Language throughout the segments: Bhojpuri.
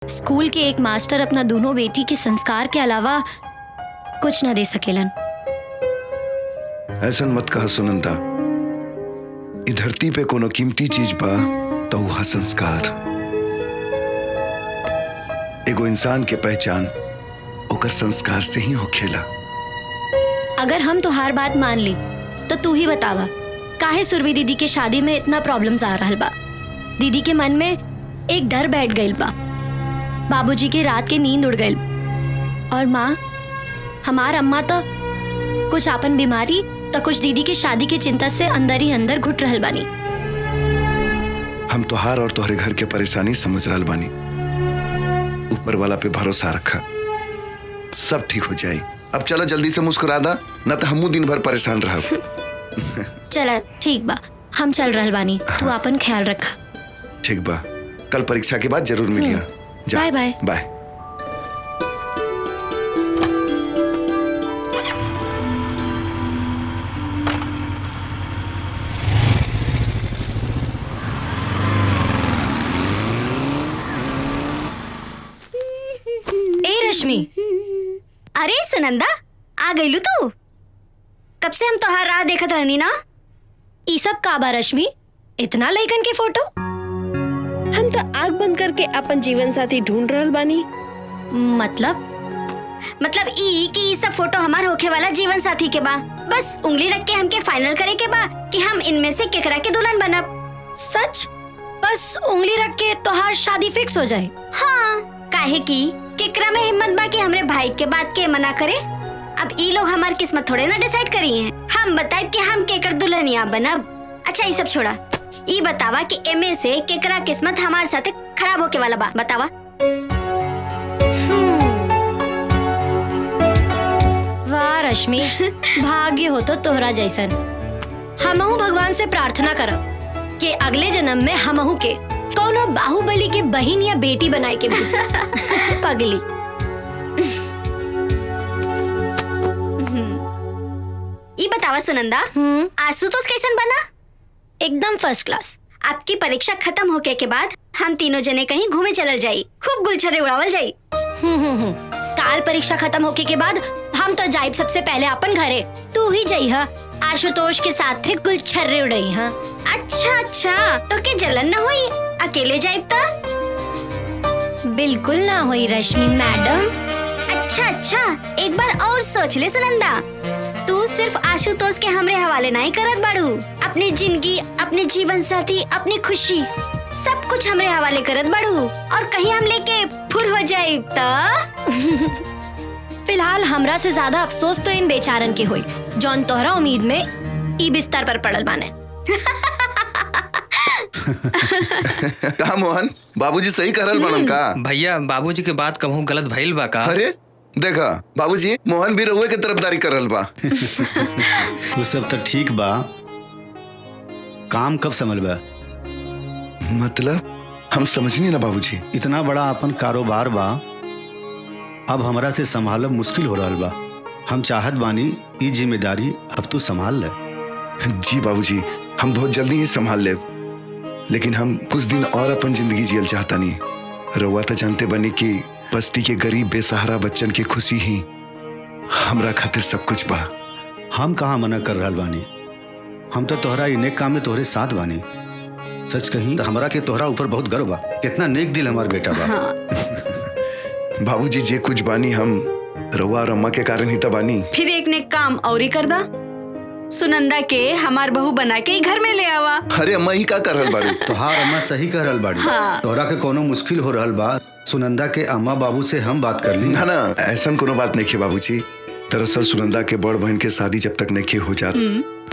स्कूल के एक मास्टर अपना दोनों बेटी के संस्कार के अलावा कुछ न दे सकेलन। ऐसा मत कहा सुनंदा, ई धरती पे कोनो कीमती चीज बा तो वह संस्कार। एगो इंसान के पहचान ओकर संस्कार से ही होखेला। अगर हम तुहार बात मान ली तो तू ही बतावा काहे सुरभि दीदी के शादी में इतना प्रॉब्लम्स आ रहल बा। दीदी के मन में एक डर बैठ गइल बा, बाबूजी के रात के नींद उड़ गइल, और माँ हमार अम्मा तो कुछ आपन बीमारी तो कुछ दीदी के शादी की चिंता से अंदर ही अंदर घुट रहल बानी। हम तोहार और तोहरे घर के परेशानी समझ रहल बानी। ऊपर वाला पे भरोसा रखा, सब ठीक हो जाए। अब चलो जल्दी से मुस्कुरा दा, न तो हमू दिन भर परेशान रहब। चला ठीक बा, हम चल रहल बानी। तू अपन ख्याल रखा। ठीक बा, कल परीक्षा के बाद जरूर मिलिया। Bye bye. बाय। ए रश्मि, अरे सुनंदा, आ गईलू तू? कब से हम तोहार राह देखत रहनी ना। ई सब का बा रश्मि? इतना लइकन के फोटो? हम तो आँख बंद करके अपन जीवन साथी ढूंढ रहल बानी। मतलब ई कि ई सब फोटो हमार होखे वाला जीवन साथी के बा। बस उंगली रख के हमके फाइनल करे के बा कि हम इनमें से केकरा के दुल्हन बनब। सच? बस उंगली रख के तोहार शादी फिक्स हो जाए? हाँ, काहे की केकरा में हिम्मत बा कि हमरे भाई के बात के मना करे। अब ई लोग हमार किस्मत थोड़े ना डिसाइड करी हैं। हम बताए कि हम केकर दुल्हनिया बनब। अच्छा ये सब छोड़ा, ई बतावा कि एमे से केकरा किस्मत हमार साथे खराब होके वाला बा, बतावा। वाह रश्मि, भाग्य हो तो तोहरा जैसन। हमहू भगवान से प्रार्थना करब कि अगले जन्म में हमहू के कोनो बाहुबली के बहन या बेटी बनाए के भेजे। पगली। ई बतावा सुनंदा, आशुतोष कैसन बना? एकदम फर्स्ट क्लास। आपकी परीक्षा खत्म होके के बाद हम तीनों जने कहीं घूमे चलल जाई, खूब गुलछर्रे उड़ावल जाई। काल परीक्षा खत्म होके के बाद हम तो जाइब सबसे पहले अपन घरे। तू ही जाई हा, आशुतोष के साथ थे गुलछर्रे उड़ाई हा। अच्छा, तो के जलन न हुई? अकेले जाइब ता? बिल्कुल ना हुई रश्मि मैडम। अच्छा, एक बार और सोच ले सुनंदा, तू सिर्फ आशुतोष के हमरे हवाले नहीं करत बाड़ू। अपनी जिंदगी, अपने जीवन साथी, अपनी खुशी सब कुछ हमरे हवाले करत बाड़ू, और कहीं हम लेके फुर हो जाए तो? फिलहाल हमरा से ज्यादा अफसोस तो इन बेचारन के होई जौन तोहरा उम्मीद में ई बिस्तर पर पड़ल बाने। कहा मोहन, बाबूजी सही करल बनम का? भैया बाबूजी के बात कहूँ गलत भइल बा का? अरे देखा बाबूजी, मोहन भी रउए के तरफदारी करल बा। वो सब तो ठीक बा, काम कब संभलबा? मतलब हम समझनी ना बाबूजी। इतना बड़ा अपन कारोबार बा, अब हमरा से संभालब मुश्किल हो रहल बा। हम चाहत बानी ई जिम्मेदारी अब तू संभाल ले। जी बाबूजी, हम बहुत जल्दी ही संभाल लेब, लेकिन हम कुछ दिन और अपन जिंदगी जियल चाहता नहीं। रउआ तो जानते बनी कि बस्ती के गरीब बेसहारा बच्चन की खुशी ही हमरा खातिर सब कुछ बा। हम कहाँ मना कर रहल बानी, हम तो तोहरा ई नेक काम में तोहरे साथ बानी। सच कहीं तो हमरा के तोहरा ऊपर बहुत गर्व बा, कितना नेक दिल हमार बेटा बा। बाबूजी जे कुछ बानी हम रउआ और अम्मा के कारण ही तो बानी। फिर एक ने काम और ही कर दा, सुनंदा के हमार बहू बना के ही घर में ले आवा। अरे अम्मा ही का कर रहल बाड़ी? तोहार अम्मा सही कह रहल बाड़ी। तोहरा के कोनो मुश्किल हो रहल बा, सुनंदा के अम्मा बाबू से हम बात कर ली। ना, ऐसा कोनो बात नहीं है बाबूजी। दरअसल सुनंदा के बड़ बहन के शादी जब तक नहीं हो जात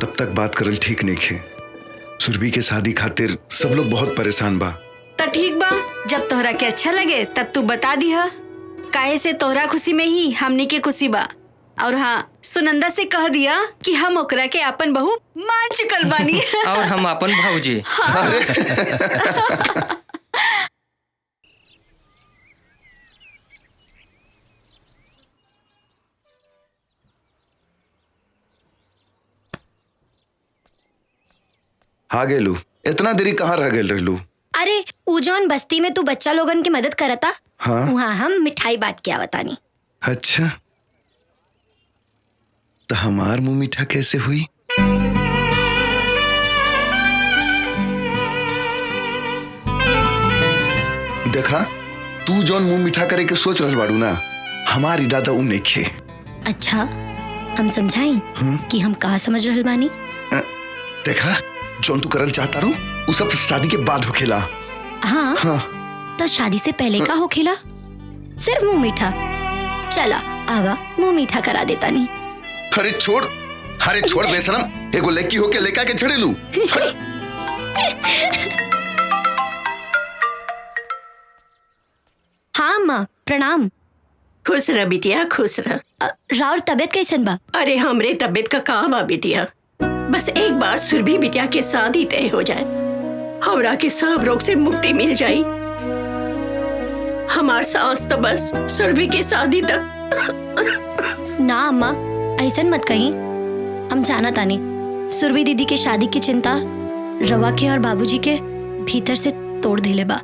तब तक बात करल ठीक नहीं है। सुरभि के शादी खातिर सब लोग बहुत परेशान बा। तो ठीक बा, जब तोहरा के अच्छा लगे तब तू बता दिहा, काहे से तोहरा खुशी में ही हमनी के खुशी बा। और हाँ, सुनंदा से कह दिया कि हम ओकरा के अपन बहू मान चुकल बानी। और हम अपन भाऊजी। हाँ गेलू, इतना देरी कहाँ रह गेल रहलू? अरे ऊ जौन बस्ती में तू बच्चा लोगन की मदद करता, हाँ वहाँ हम मिठाई बांट के आवतानी। अच्छा, तो हमार मुंह मीठा कैसे हुई? देखा, तू जौन मुंह मीठा करे के सोच रहल बाड़ू ना, हमार इरादा उ नइखे। अच्छा, हम समझाई कि हम कहा समझ रहल बानी। देखा, जौन तू करल चाहता रू उ सब शादी के बाद होखेला। हाँ, हाँ तो शादी से पहले का होखेला? सिर्फ मुंह मीठा। चला आवा, मुंह मीठा करा देता नहीं। अरे छोड़ बेशरम, एगो लड़की होके लेका के झड़ेलू। हाँ माँ, प्रणाम। खुश रह बिटिया, खुश रह। राउर तबियत कैसन बा? अरे हमरे तबियत का कहा बा बिटिया, बस एक बार सुरभि बिटिया के शादी तय हो जाए, हमरा के सब रोग से मुक्ति मिल जाई। हमार सांस तो बस सुरभि के शादी तक। ना अम्मा, ऐसन मत कही। हम जाना तानी सुरभि दीदी के शादी की चिंता रवा के और बाबूजी के भीतर से तोड़ देले बा।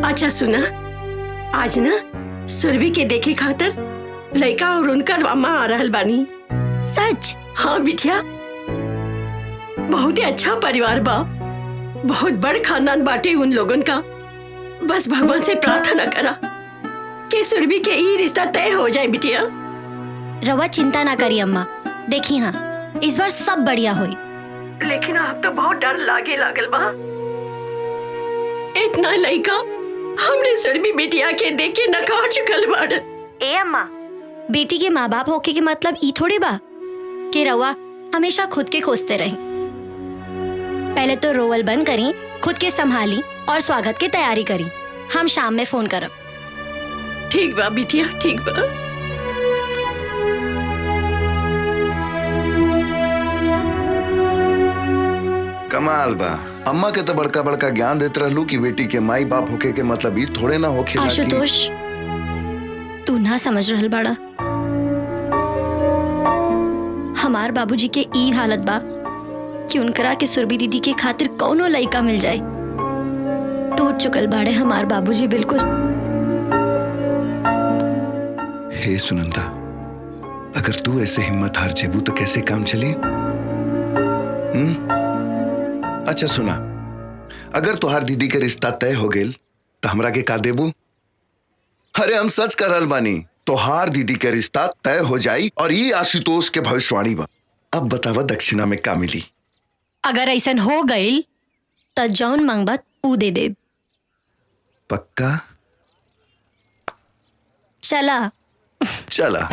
अच्छा सुना, आज ना सुरभि के देखे खातर लड़का और उनका मामा आ रहल बानी। सच? हाँ बिटिया, बहुत ही अच्छा परिवार बा, बहुत बड़ खानदान बाटे उन लोगन का। बस भगवान से प्रार्थना करा कि सुरभि के ई रिश्ता तय हो जाए बिटिया। रवा चिंता ना करी अम्मा, देखी हाँ इस बार सब बढ़िया हुई। लेकिन अब तो बहुत डर लागल बा। इतना लड़का हमने सुरभि बिटिया के देख के नकार चुकल बाड़। ए अम्मा, बेटी के माँ बाप होके के मतलब ई थोड़ी बा कि रवा हमेशा खुद के खोजते रही। पहले तो रोवल बंद करी, खुद के संभाली और स्वागत की तैयारी करी। हम शाम में फोन करब। ठीक बा बिटिया, ठीक बा। कमाल बा, अम्मा के तो बड़का बड़का ज्ञान देते रहलू कि बेटी के माई बाप होके के मतलब ई थोड़े ना होखेला कि आशुतोष, तू ना समझ रहल बाड़ा। हमार बाबूजी के ई हालत बा कि उनकरा के सुरभि दीदी के खातिर कौनो लइका मिल जाए। टूट चुकल बाड़े हमार बाबूजी बिल्कुल। हे सुनंदा, अगर तू ऐसे हिम्मत हार जेबू तो कैसे काम चली? अच्छा सुना, अगर तुहार दीदी के रिश्ता तय हो गेल तो हमरा के का देबू? अरे हम सच कर रहल बानी, तुहार दीदी के रिश्ता तय हो जाई और ये आशुतोष के भविष्यवाणी बा। अब बतावा दक्षिणा में का मिली? अगर ऐसन हो गईल तो जौन मांगबा ऊ दे दे। पक्का? चला। चला।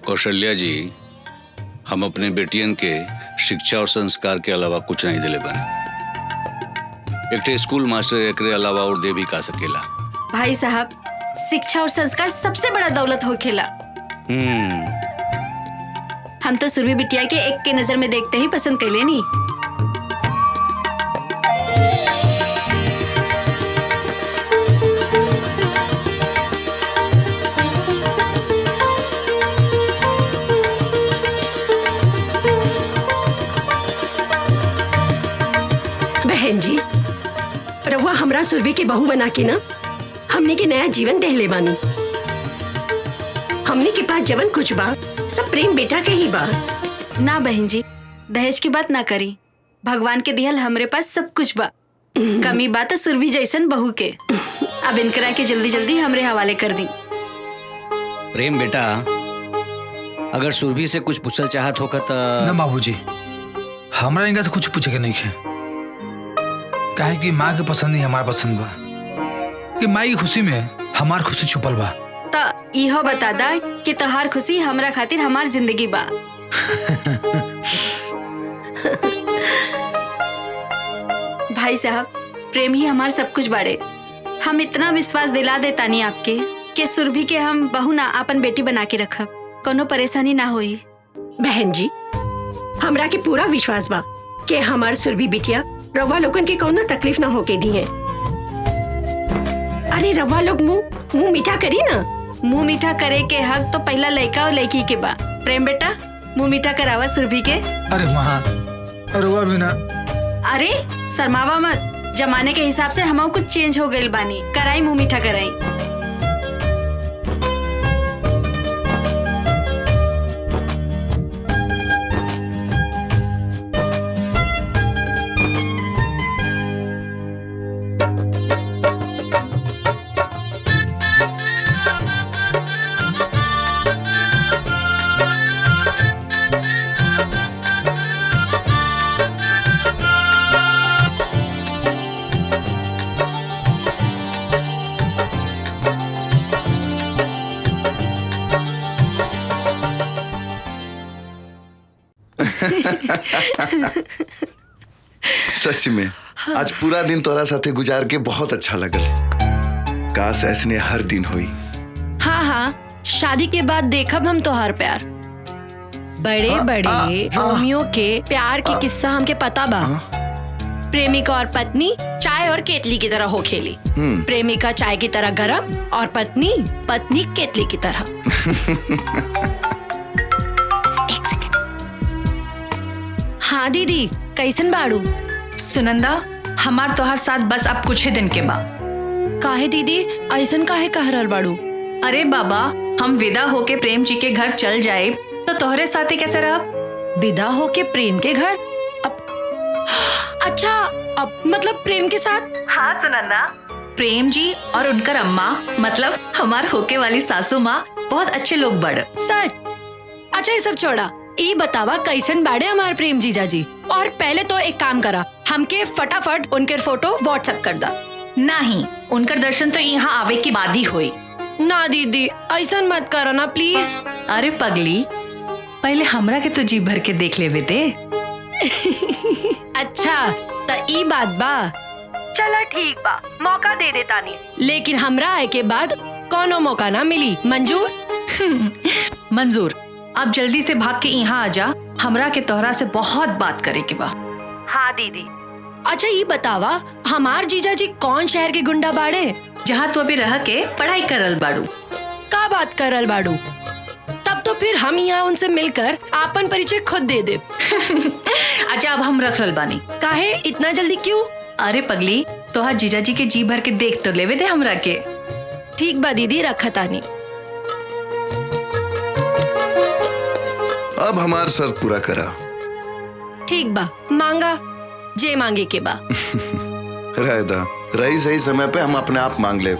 कौशल्या जी, हम अपने बेटियन के शिक्षा और संस्कार के अलावा कुछ नहीं दिले बने। एक स्कूल मास्टर एकरे अलावा और दे भी का सकेला। भाई साहब, शिक्षा और संस्कार सबसे बड़ा दौलत होखेला। हम तो सुरभि बिटिया के एक के नजर में देखते ही पसंद कर लेनी। बहन जी, रउआ हमरा सुरभि के बहू बना के ना हमने के नया जीवन देहले बानी। हमने के पास जवन कुछ बा सब प्रेम बेटा के ही बा। ना बहन जी, दहेज की बात ना करी। भगवान के दिहल हमरे पास सब कुछ बा। कमी बात है सुरभि जैसन बहू के। अब इनकरा के जल्दी जल्दी हमरे हवाले कर दी। प्रेम बेटा, अगर सुरभि से कुछ पूछल चाहत होगा तो ना बाबूजी, हमरा इनका से कुछ पूछे के नहीं है। काहे कि माँ के पसंद ही हमारा पसंद बा, कि माँ की खुशी में हमार खुशी छुपल बा। तो इहो बता दा कि तोहार खुशी हमरा खातिर हमार जिंदगी बा। भाई साहब, प्रेम ही हमार सब कुछ बाड़े। हम इतना विश्वास दिला देता नहीं आपके कि सुरभि के हम बहू ना अपन बेटी बना के रखब, कोनो परेशानी ना होई। बहन जी, हमरा के पूरा विश्वास बा कि हमार सुरभि बिटिया रवा लोगन के कौनो तकलीफ ना होके दी है। अरे रवा लोग मुंह मीठा करी ना। मुंह मीठा करे के हक तो पहला लड़का और लड़की के बा। प्रेम बेटा मुंह मीठा करावा सुरभि के। अरे माँ, अरे वो भी ना। अरे शर्मावा मत, जमाने के हिसाब से हम कुछ चेंज हो गइल बानी। कराई मुंह मीठा कराई। सच में आज पूरा दिन तोरा साथे गुजार के बहुत अच्छा लगल। काश ऐसने हर दिन हुई। हाँ हाँ, शादी के बाद देखब हम तोहार प्यार। बड़े बड़े रोमियो के प्यार के किस्सा हमके पता बा। प्रेमिका और पत्नी चाय और केतली की तरह हो खेली। प्रेमिका चाय की तरह गरम और पत्नी केतली की तरह। एक सेकंड। हाँ दीदी, कैसन बाड़ू? सुनंदा, हमार तोहार साथ बस अब कुछ ही दिन के बा। काहे दीदी ऐसन काहे कह रहल बाड़ू? अरे बाबा, हम विदा होके प्रेम जी के घर चल जाए तो तोहरे साथे कैसे रहब? विदा होके प्रेम के घर? अच्छा, अब मतलब प्रेम के साथ? हाँ सुनंदा, प्रेम जी और उनकर अम्मा मतलब हमार होके वाली सासू माँ बहुत अच्छे लोग बड़। सच? अच्छा ये सब छोड़ा, ये बतावा कैसन बाड़े हमार प्रेम जीजा जी। और पहले तो एक काम करा, हमके फटाफट उनके फोटो व्हाट्सएप कर दा। नहीं, उनकर दर्शन तो यहाँ आवे की बाद ही हुई। ना दीदी ऐसन मत करो ना प्लीज। अरे पगली, पहले हमरा के तो जी भर के देख लेवे दे। अच्छा तो ई बात बा। चला ठीक बा, मौका दे देता नहीं, लेकिन हमरा आए के बाद कोनो मौका ना मिली। मंजूर? मंजूर। अब जल्दी से भाग के यहाँ आ जा, हमरा के तोहरा से बहुत बात करे के बा। हाँ दीदी। अच्छा ये बतावा, हमार जीजा जी कौन शहर के गुंडा बाड़े? जहाँ तू अभी रह के पढ़ाई करल बाड़ू। का बात करल बाड़ू? तब तो फिर हम यहाँ उनसे मिलकर आपन परिचय खुद दे दे। अच्छा अब हम रख रल बानी। काहे इतना जल्दी क्यों? अरे पगली, तोहार जीजा जी के जी भर के देख तो लेवे दे हमरा के। ठीक बा दीदी, रखा तानी। अब हमार सर पूरा करा। ठीक बा, मांगा जे मांगे के बा। रहदा रही सही समय पे हम अपने आप मांग ले।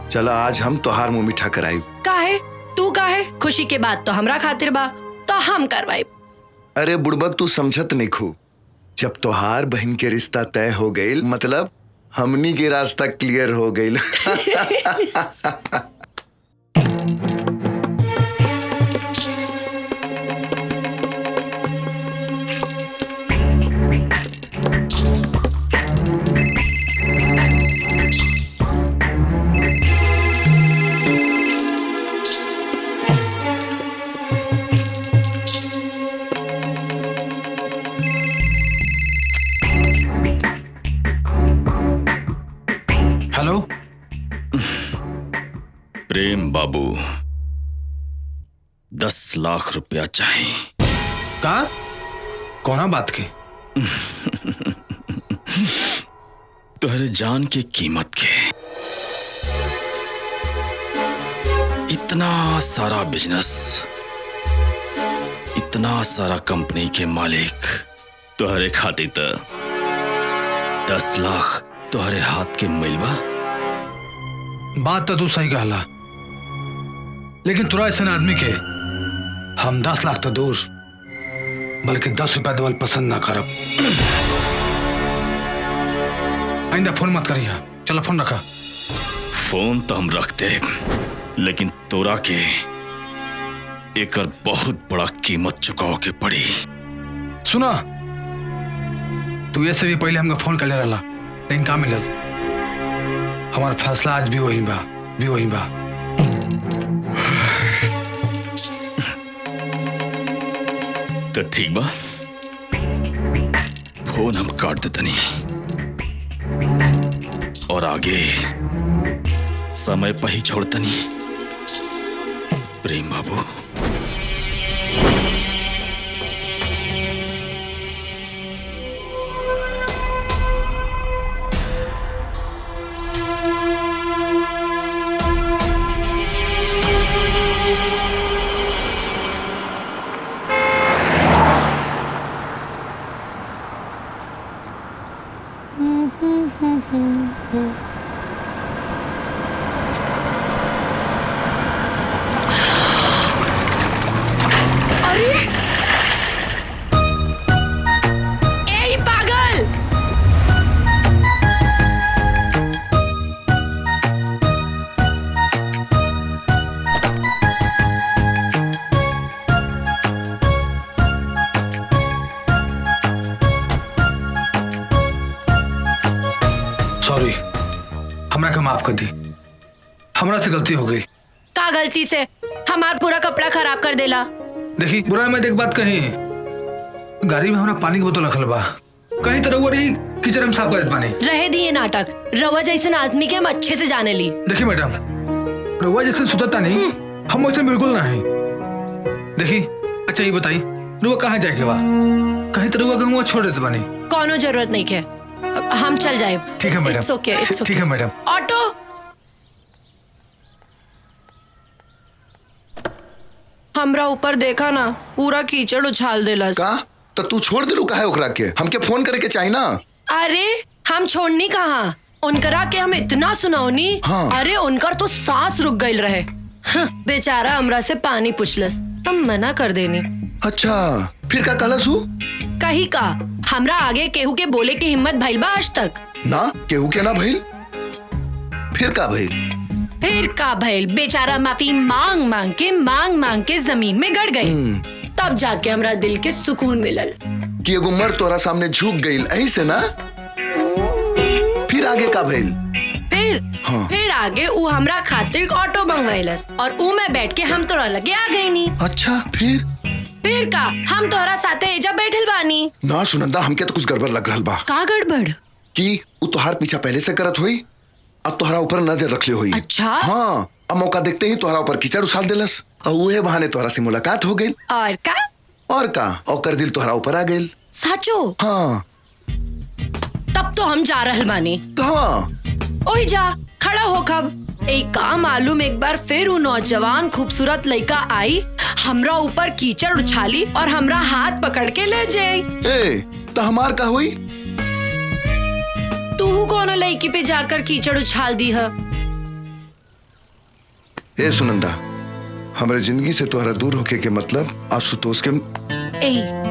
चला आज हम तोहार मुंह मीठा कराई। काहे? तू काहे? खुशी के बात तो हमरा खातिर बा, तो हम करवाई। अरे बुड़बक, तू समझत नहीं खू। जब तोहार बहन के रिश्ता तय हो गईल, मतलब हमनी के रास्ता क्लियर हो गईल। हेलो प्रेम बाबू, 10 लाख रुपया चाहिए। का? कौना बात के? तुम्हारे जान की कीमत के। इतना सारा बिजनेस, इतना सारा कंपनी के मालिक तुम्हारे खातिर तो 10 लाख तुम्हारे हाथ के मिलवा। बात तो तू सही कहला, लेकिन तुरा ऐसा आदमी के हम 10 लाख तो दूर, बल्कि 10 रुपया देवल पसंद ना करब। आइंदा फोन मत करिया। चलो फोन रखा। फोन तो हम रखते, लेकिन तोरा के एकर बहुत बड़ा कीमत चुकाओ के पड़ी। सुना, तू ऐसे भी पहले हमका फोन कर ले रहा, लेकिन का मिलल? हमारा फैसला आज भी वही बा। तो ठीक बा, फोन हम काट देते नहीं और आगे समय पर ही छोड़ता नहीं। प्रेम बाबू, सॉरी, हमरा के माफ कर दी। हमरा से गलती हो गई। का गलती से हमार पूरा कपड़ा खराब कर देला। देखी बुरा मैं एक बात कही, गाड़ी में हमरा पानी की बोतल रखल बा, कहीं तो रउआ रही किचन में साफ कर देत पानी। रहे दिए नाटक, रवा जैसे आदमी के हम अच्छे से जाने ली। देखी मैडम, रउआ जैसे सुतता नहीं, हम वैसे बिल्कुल नहीं। देखी अच्छा ये बताई, रउआ कहाँ जाए के बा? कहीं तो रउआ के हुआ छोड़ देते पानी। कोनो जरूरत नहीं है, हम चल जाए। ठीक है madam. It's okay, it's okay. ठीक है मैडम। ऑटो, हमरा ऊपर देखा ना, पूरा कीचड़ उछाल देलस। का तो तू छोड़ दिलू काहे ओकरा के? हमके फोन करे के चाही ना। अरे हम छोड़नी कहाँ, उनकरा के हम इतना सुनौनी। हाँ। अरे उनकर तो सांस रुक गई रहे। बेचारा हमरा से पानी पुछलस, हम मना कर देनी। अच्छा फिर का कहलस हु? कही का हमरा आगे केहू के बोले की हिम्मत भइल बा आज तक? ना केहू के ना भइल। फिर का भइल? फिर का भइल, बेचारा माफी मांग मांग के जमीन में गड़ गई। तब जाके हमरा दिल के सुकून मिलल कि एगो मर्द तोरा सामने झुक गईल, ऐसे ना? फिर आगे का भइल? फिर आगे उ हमरा खातिर ऑटो मंगवाइलस और उ में बैठ के हम तोरा लगे आ गई नी। अच्छा फिर का हम तोरा साथे एजा बैठल बानी। ना सुनंदा, हमके तो कुछ गड़बड़ लग रहल बा। का गड़बड़? कि उ तोहार पीछा पहले से करत होई, अब तोहरा ऊपर नजर रखले होई। अच्छा? हाँ, अब मौका देखते ही तोहरा ऊपर कीचड़ उछाल देलस और उहे बहाने तोहरा से मुलाकात हो गई। और का? और कर दिल तोहरा ऊपर आ गई। साचो? हाँ। तब तो हम जा रहल बानी। कहाँ? ओए जा खड़ा हो कब। एक काम मालूम, एक बार फिर वो नौजवान खूबसूरत लड़का आई, हमरा ऊपर कीचड़ उछाली और हमरा हाथ पकड़ के ले जाई। ए, तो हमार का हुई? तू कौन लड़की पे जाकर कीचड़ उछाल दी है? ए सुनंदा, हमारे जिंदगी से तोहरा दूर होके के मतलब आशुतोष के। ए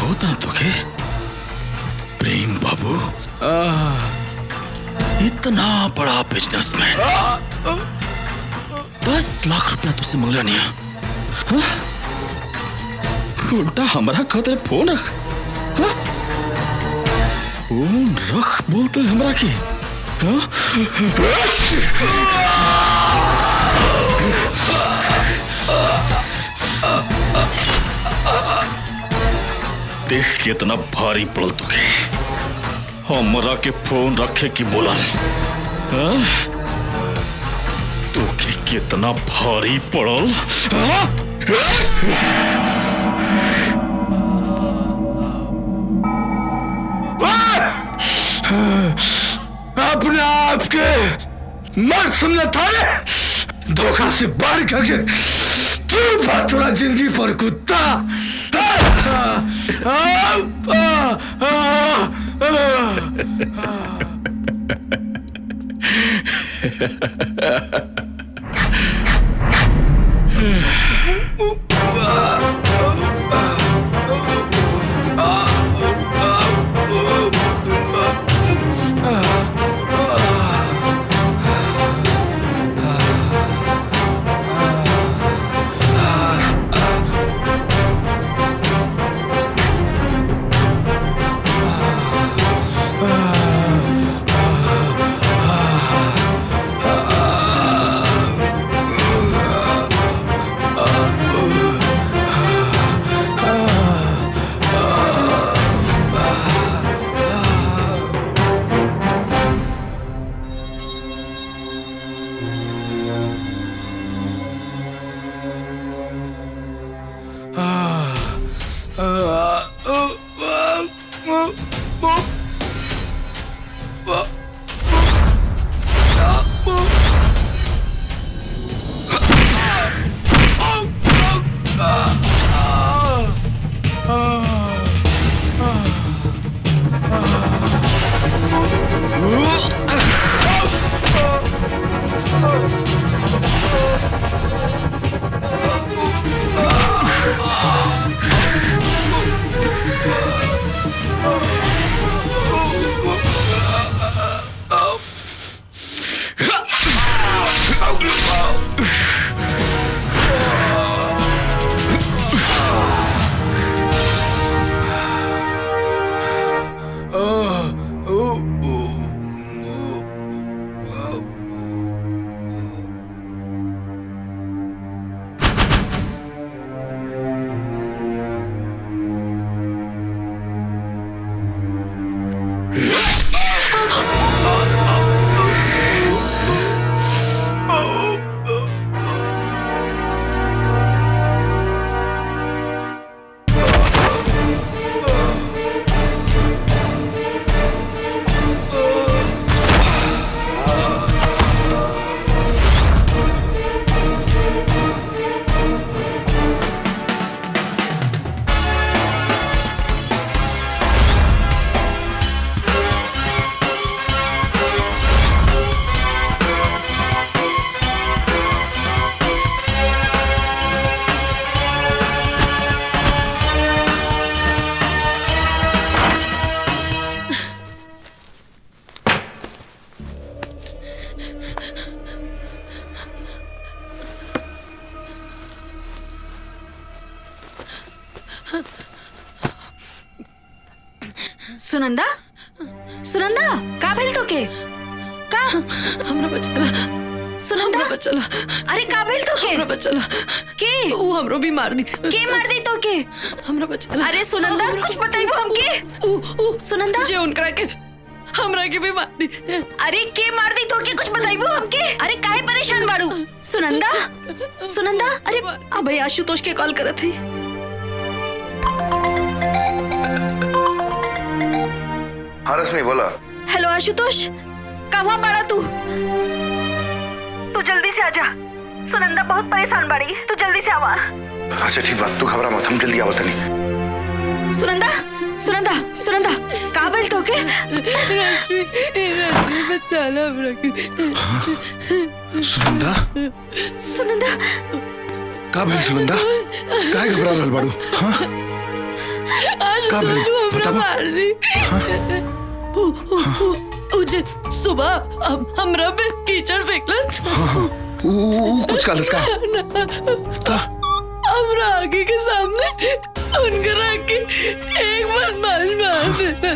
होता ना तुके प्रेम बाबू इतना बड़ा बिजनेसमैन 10 लाख रुपया तुझसे मांगला नहीं हाँ? उल्टा हमारा खातिर फोन रख हाँ? फोन रख बोलते हमरा की हाँ? देख कितना भारी पड़ल तुके हमरा के फोन रखे की बोला हाँ? तुके कितना भारी पड़ल हाँ? अपने आप के मर्द समझा था धोखा से बाहर करके तू बात थोड़ा जिंदगी पर कुत्ता सुनंदा सुनंदा का भेल तो के का हमरा बचला सुनंदा बचला अरे का भेल तो के हमरा बचला के ऊ हमरो भी मार दी के मार दी तो के हमरा बचला अरे सुनंदा कुछ बताइबो हमके ऊ सुनंदा जे उनकरा के हमरा के भी मार दी अरे के मार दी तो के कुछ बताइबो हमके अरे काहे परेशान बाड़ू सुनंदा सुनंदा अरे अबे आशुतोष के कॉल करत है हाँ रश्मि बोला। हेलो आशुतोष कहाँ बाड़ा तू जल्दी से आजा सुनंदा बहुत परेशान बाड़ी तू जल्दी से आवा अच्छा ठीक बात तू घबरा मत हम जल्दी आवत नहीं। सुनंदा सुनंदा सुनंदा का भेल तो के बचाना हमरा के सुनंदा सुनंदा का भेल सुनंदा काहे घबरा रहल बाड़ू हाँ का भेल? बतावा। मार दी मुझे सुबह हमरा पे कीचड़ फेंकलस। ऊ कुछ कालस का? हमरा आगे के सामने उनका रख के एक बदमाश मार देता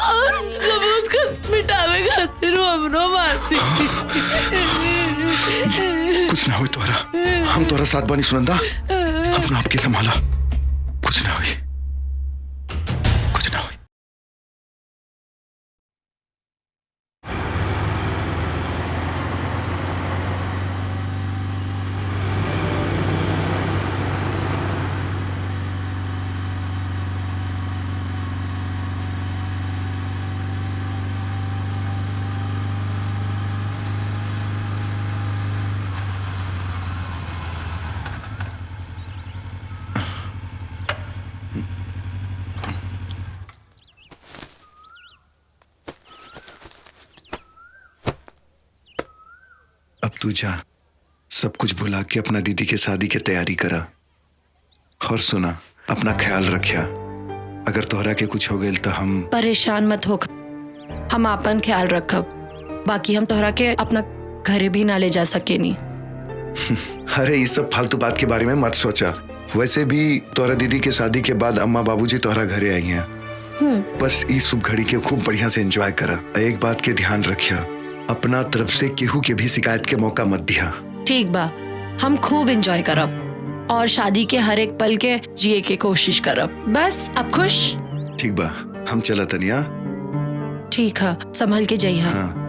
और सबूत का मिटावे खातिर हमरो मार दी। कुछ ना हो तोरा, हम तोरा साथ बानी सुनंदा, अपना आपके संभाला, कुछ ना हुई, कुछ ना हुई। अब तू जा, सब कुछ भुला के अपना दीदी के शादी की तैयारी करा। और सुना, अपना ख्याल रखिया, अगर तोहरा के कुछ हो गए तो हम परेशान मत हो, हम आपन ख्याल रखब। बाकी हम तोहरा के अपना घरे भी ना ले जा सके नी। अरे इस सब फालतू बात के बारे में मत सोचा। वैसे भी तोहरा दीदी के शादी के बाद अम्मा बाबूजी तोहरा घरे आई हैं। बस इस शुभ घड़ी के खूब बढ़िया से एंजॉय करा। एक बात के ध्यान रखिया, अपना तरफ से केहू के भी शिकायत के मौका मत दिया। ठीक बा, हम खूब एंजॉय करब और शादी के हर एक पल के जिए के कोशिश करब। बस अब खुश? ठीक बा, हम चला तनिया। ठीक है, संभल के जाइए। हाँ।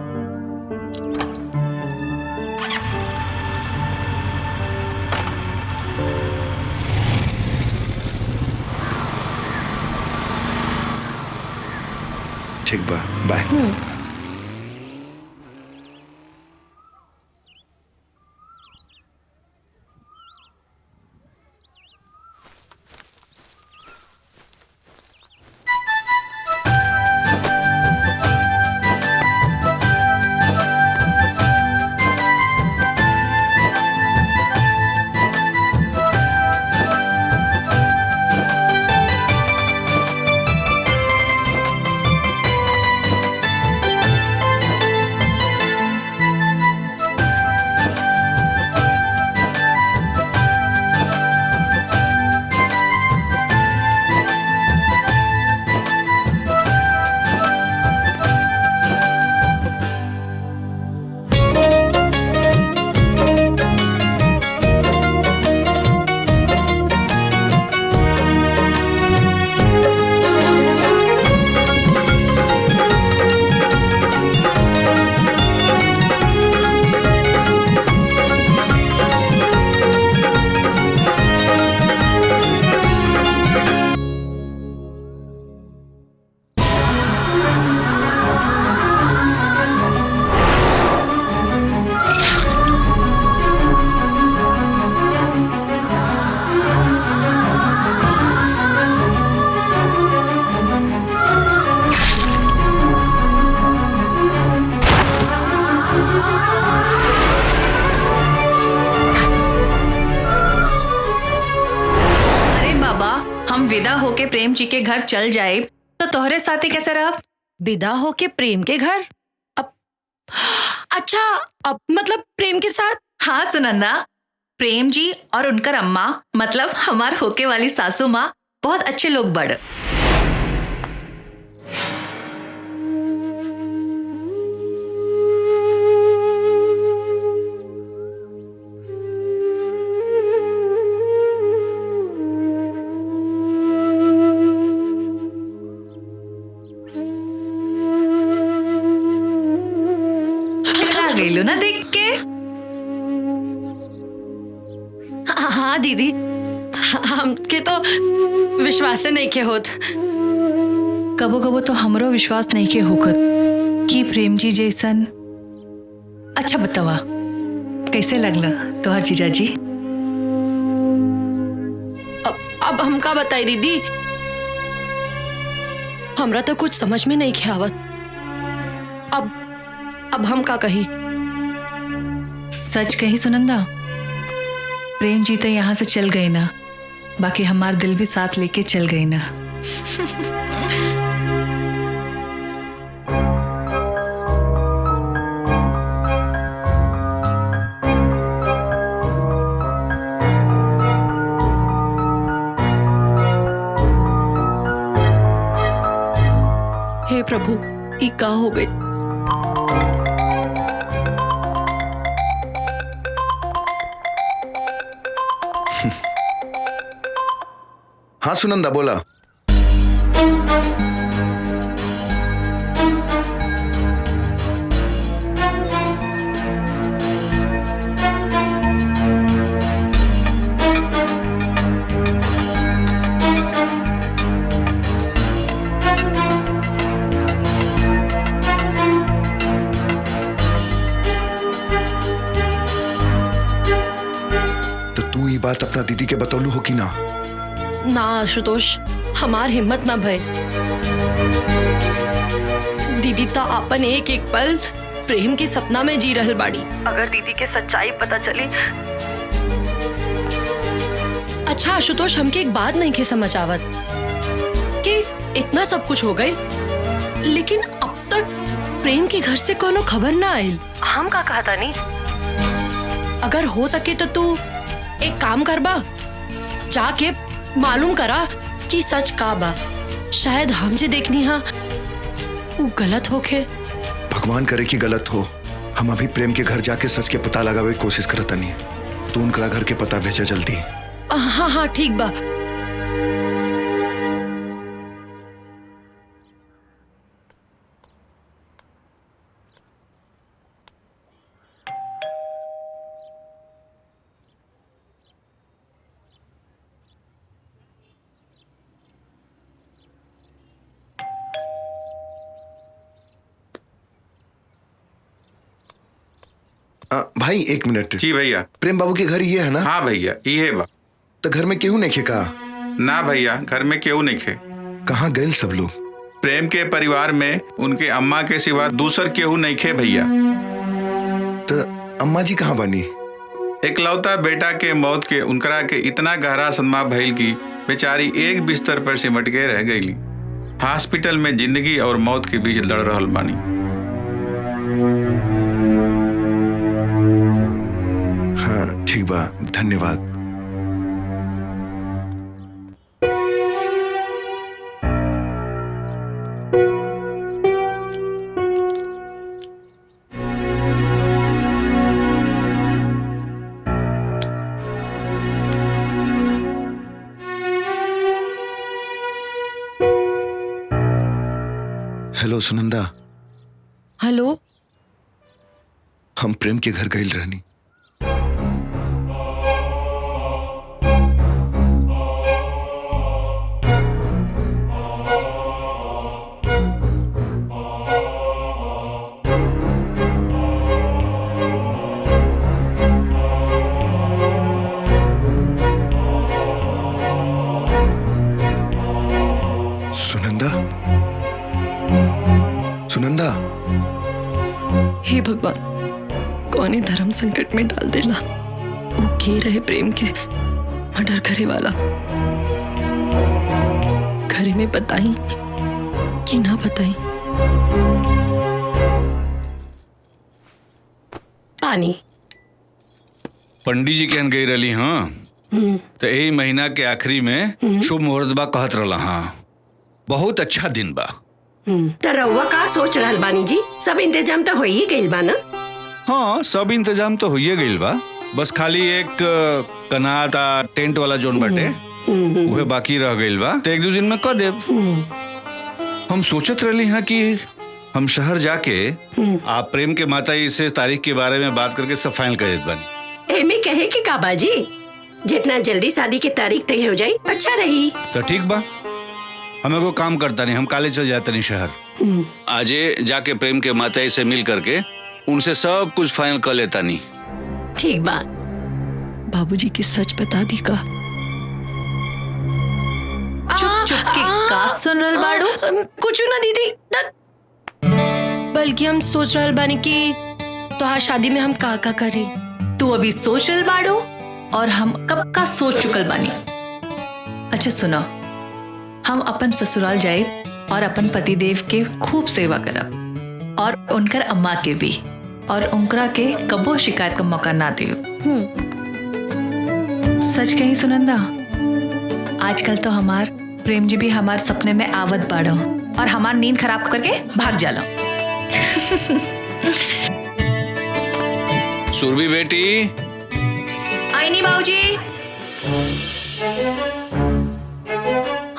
ठीक बा, बाय। विदा होके प्रेम जी के घर चल जाए तो तोहरे साथे कैसे रह? विदा होके प्रेम के घर? अब अच्छा, अब मतलब प्रेम के साथ? हाँ सुनंदा, प्रेम जी और उनकर अम्मा मतलब हमार होके वाली सासू माँ बहुत अच्छे लोग बड़। गईलो ना देख के? हाँ दीदी, हमके तो विश्वास नहीं के होत। कबो कबो तो हमरो विश्वास नहीं के होखत कि प्रेम जी जैसन। अच्छा बतावा, कैसे लगला तोहर जीजा जी? अब हम का बताई दीदी, हमरा तो कुछ समझ में नहीं के आवत। अब हम का कही? सच कही सुनंदा, प्रेम जी तो यहाँ से चल गए ना, बाकी हमार दिल भी साथ लेके चल गई ना। हे प्रभु, ई का हो गई? हाँ सुनंदा बोला। तो तू ये बात अपना दीदी के बतौलू हो कि ना? ना आशुतोष, हमार हिम्मत ना भय। दीदी ता अपन एक एक पल प्रेम के सपना में जी रहल बाड़ी। अगर दीदी के सच्चाई पता चली। अच्छा आशुतोष, हमके एक बात नहीं के समझ आवत कि इतना सब कुछ हो गए लेकिन अब तक प्रेम के घर से कोनो खबर ना आयल। हम का कहता नहीं, अगर हो सके तो तू एक काम करबा, जाके मालूम करा कि सच का बा। शायद हम जे देखनी हा वो गलत होके। भगवान करे कि गलत हो। हम अभी प्रेम के घर जाके सच के पता लगावे की कोशिश करत नहीं। तू उनका घर के पता भेजा जल्दी। हाँ हाँ ठीक बा। भाई एक मिनट। जी भैया। प्रेम बाबू के घर ये है ना? हाँ भैया ये बा। तो घर में केहू नहीं खे का? ना भैया, घर में केहू नहीं खे। कहाँ गए सब लोग? प्रेम के परिवार में उनके अम्मा के सिवा दूसर केहू नहीं खे भैया। तो अम्मा जी कहाँ बनी? इकलौता बेटा के मौत के उनकरा के इतना गहरा सदमा भइल की बेचारी एक बिस्तर पर सिमट के रह गईली। हॉस्पिटल में जिंदगी और मौत के बीच लड़ रहल बानी। हाँ ठीक बा, धन्यवाद। हेलो सुनंदा। हेलो। हम प्रेम के घर गए रहनी। सुनंदा, सुनंदा। हे भगवान, कौने धर्म संकट में डाल देला। वो के रहे प्रेम के मर्डर करे वाला। घरे में बताई कि ना बताई? पानी। पंडित जी कहन गई रही। हाँ तो यही महीना के आखिरी में शुभ मुहूर्त बा कहत रहा। हाँ बहुत अच्छा दिन बा। तो रउआ का सोच रहल बानी जी? सब इंतजाम तो हो ही गइल बा ना? हाँ सब इंतजाम तो होइए गइल बा, बस खाली एक कनाता टेंट वाला जोन बाटे उहे बाकी रह गइल बा। तो एक दो दिन में कर देब। हम सोचत रहली हैं कि हम शहर जाके आप प्रेम के माता जी से तारीख के बारे में बात करके सब फाइनल कर देत बानी। एमे कहे कि का बाजी, जितना जल्दी शादी की तारीख तय हो जाए अच्छा रही। तो ठीक बा, हमें को काम करता नहीं, हम काले चल जाते नहीं शहर। आजे जाके प्रेम के माता जी से मिल करके उनसे सब कुछ फाइनल कर लेता नहीं। ठीक बा। बाबूजी की सच बता दी का? चुप चुप के का सुन रहल बाड़ू? कुछ ना दीदी, बल्कि हम सोच रहल बानी कि तोहार शादी में हम का का करी। तू अभी सोच रहल बाड़ू और हम कब का सोच चुकल बानी। अच्छा सुनो, हम अपन ससुराल जाए और अपन पतिदेव के खूब सेवा करब और उनकर अम्मा के भी, और उनकरा के कबो शिकायत का मौका ना दे। सच कही सुनंदा, आजकल तो हमार प्रेम जी भी हमार सपने में आवत बाड़ो और हमार नींद खराब करके भाग जाला। सुरभि बेटी, आई नहीं बाबूजी।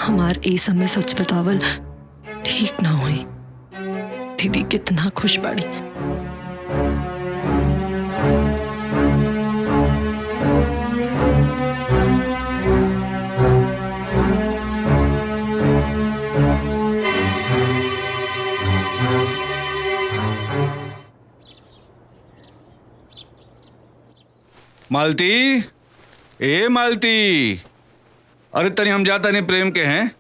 हमार ए समय सच बतावल ठीक ना हुई। दीदी कितना खुश बाड़ी। मालती, ए मालती, अरे तनी हम जाता नहीं प्रेम के हैं,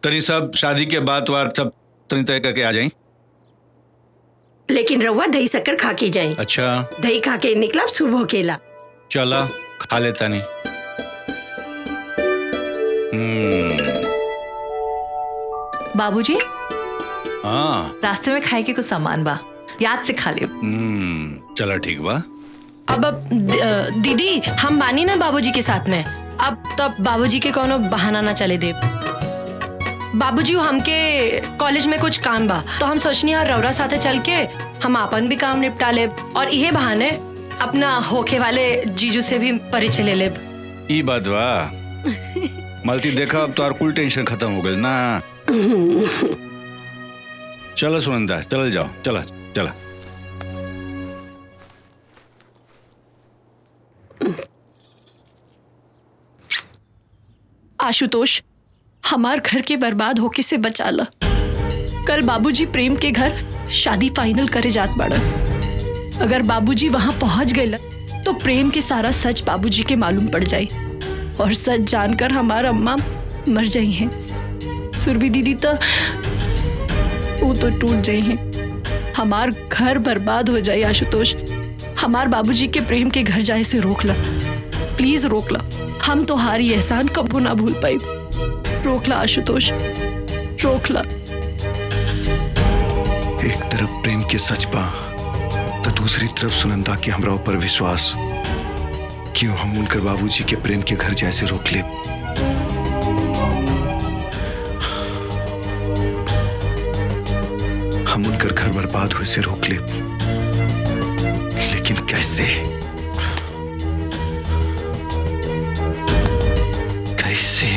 तनी सब शादी के बात वार सब तनी तय करके आ जाई। लेकिन रउआ दही शक्कर खा के जाए। अच्छा दही खा के निकला शुभ होकेला। चला खा लेता नहीं। बाबूजी, हाँ रास्ते में खाए के कुछ सामान बा, याद से खा ले। चला ठीक बा। अब दीदी हम बानी ना बाबूजी के साथ में, अब तब बाबूजी के कोनो बहाना ना चले दे। बाबूजी हमके कॉलेज में कुछ काम बा, तो हम सोचनी है रौरा साथे चल के हम अपन भी काम निपटा ले और इहे बहाने अपना होके वाले जीजू से भी परिचय ले ले। ई बात बा। मालती देखा, अब तो और कुल टेंशन खत्म हो गई ना। चलो सुनंदा, चल जाओ, चला चला। आशुतोष, हमार घर के बर्बाद होके से बचा ला। कल बाबूजी प्रेम के घर शादी फाइनल करे जात बाड़न। अगर बाबूजी वहां पहुंच गए तो प्रेम के सारा सच बाबूजी के मालूम पड़ जाए और सच जानकर हमार अम्मा मर जाई हैं। सुरभि दीदी तो वो तो टूट जाई हैं। हमार घर बर्बाद हो जाए। आशुतोष, हमार बाबूजी के प्रेम के घर जाए से रोक ला, प्लीज रोक ला। हम तो हारी एहसान कबो ना भूल पाई। रोक ला आशुतोष, रोक ला। एक तरफ प्रेम के सच बा तो दूसरी तरफ सुनंदा के हमरा ऊपर विश्वास। क्यों हम उनकर बाबूजी के प्रेम के घर जैसे रोक ले। हम उनकर घर बर्बाद हुए से रोक ले, लेकिन कैसे? कैसे?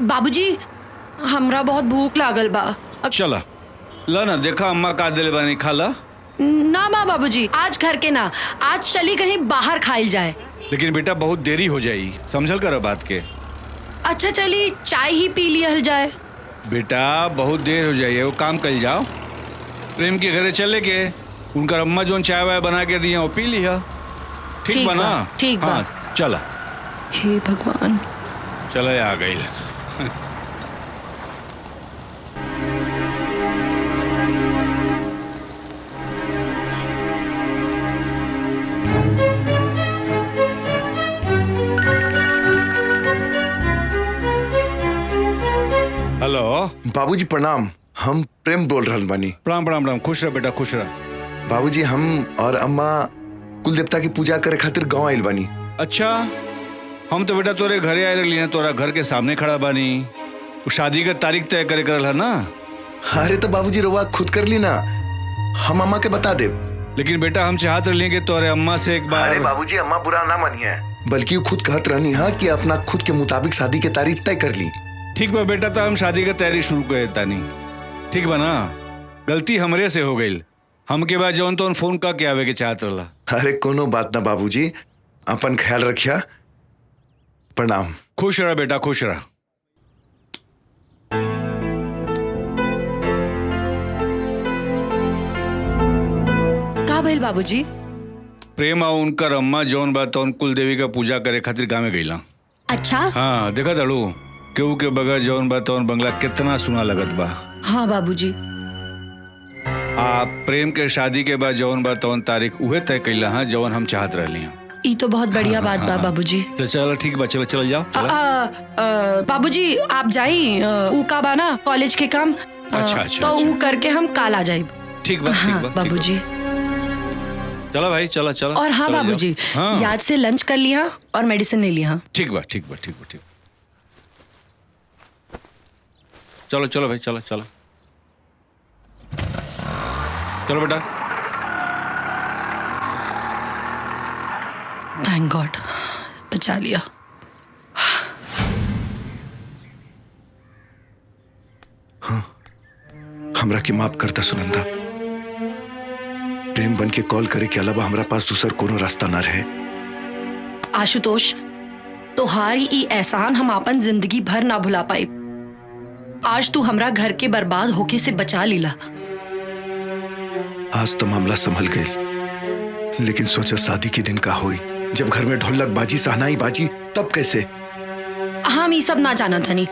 बाबूजी हमरा बहुत भूख लागल बा। चला ला ना, देखा अम्मा का दिल बानी, खा ला। ना माँ बाबूजी, आज घर के ना, आज चली कहीं बाहर खाइल जाए। लेकिन बेटा बहुत देरी हो जाई, समझल कर बात के। अच्छा चली चाय ही पी लिया जाए। बेटा बहुत देर हो जाइए, वो काम कर जाओ। प्रेम के घरे चले के उनका अम्मा जो चाय वाय बना के दिया वो पी लिया। ठीक बना? ठीक बा। हाँ चला। हे भगवान, चला आ गई। हेलो बाबूजी प्रणाम, हम प्रेम बोल रहल बानी। प्रणाम प्रणाम प्रणाम, खुश रह बेटा, खुश रह। बाबूजी हम और अम्मा कुल देवता की पूजा करे खातिर गांव आइल बानी। अच्छा, हम तो बेटा तोरे घरे आए रही, तोरा घर के सामने खड़ा बानी। वो शादी का तारीख तय करे करल है ना। अरे तो बाबूजी रवा खुद कर ली ना, हम अम्मा के बता दे। लेकिन बेटा हम चाहत रही कि तोरे अम्मा से एक बार। अरे बाबूजी अम्मा बुरा ना मानिए, बल्कि वो खुद कहत रहनी है कि अपना खुद के मुताबिक शादी के तारीख तय कर ली। ठीक बा बेटा, तो हम शादी का तैयारी शुरू कर देता नहीं। ठीक बा ना, गलती हमरे से हो गई। हमके बाद जौन तो फोन का के आवे के चाहत रहा। अरे कोनो बात ना बाबूजी, अपन ख्याल रखिया। प्रणाम। खुश रहा बेटा, खुश रहा। का भइल बाबूजी? प्रेम और उनकर अम्मा जौन बा तौन कुल देवी का पूजा करे खातिर गाँव में गईला। अच्छा हाँ देखा दड़ू, केहू के बगैर जौन बा तौन बंगला कितना सुना लगत बा। हाँ बाबूजी। आप प्रेम के शादी के बाद जौन बा तौन तारीख उहे तय कैला हाँ जौन हम चाहत रहली हैं। ई तो बहुत बढ़िया बात बा बाबूजी। तो चलो ठीक बा, चलो चलो जाओ चलो। बाबूजी आप जाई ऊ का बा ना कॉलेज के काम। अच्छा, तो ऊ करके हम काल आ जाइब। ठीक बा, ठीक बा बाबूजी। चलो भाई, चलो चलो। और हाँ चलो जाओ। बाबूजी, हाँ। याद से लंच कर लिया और मेडिसिन ले लिया। ठीक बा, ठीक बा, ठीक बा, ठीक। चलो चलो भाई, चलो चलो चलो बेटा। थैंक गॉड बचा लिया। हमरा के माफ करता सुनंदा। प्रेम बन के कॉल करे के अलावा हमरा पास दूसर कोनो रास्ता ना रहे। आशुतोष, तोहारी ई एहसान हम अपन जिंदगी भर ना भुला पाए। आज तू हमरा घर के बर्बाद होके से बचा लीला। आज तो मामला संभल गई, लेकिन सोचा शादी के दिन का होई, जब घर में ढोलक बाजी सहनाई बाजी तब कैसे। हम ई सब ना जाना धनी,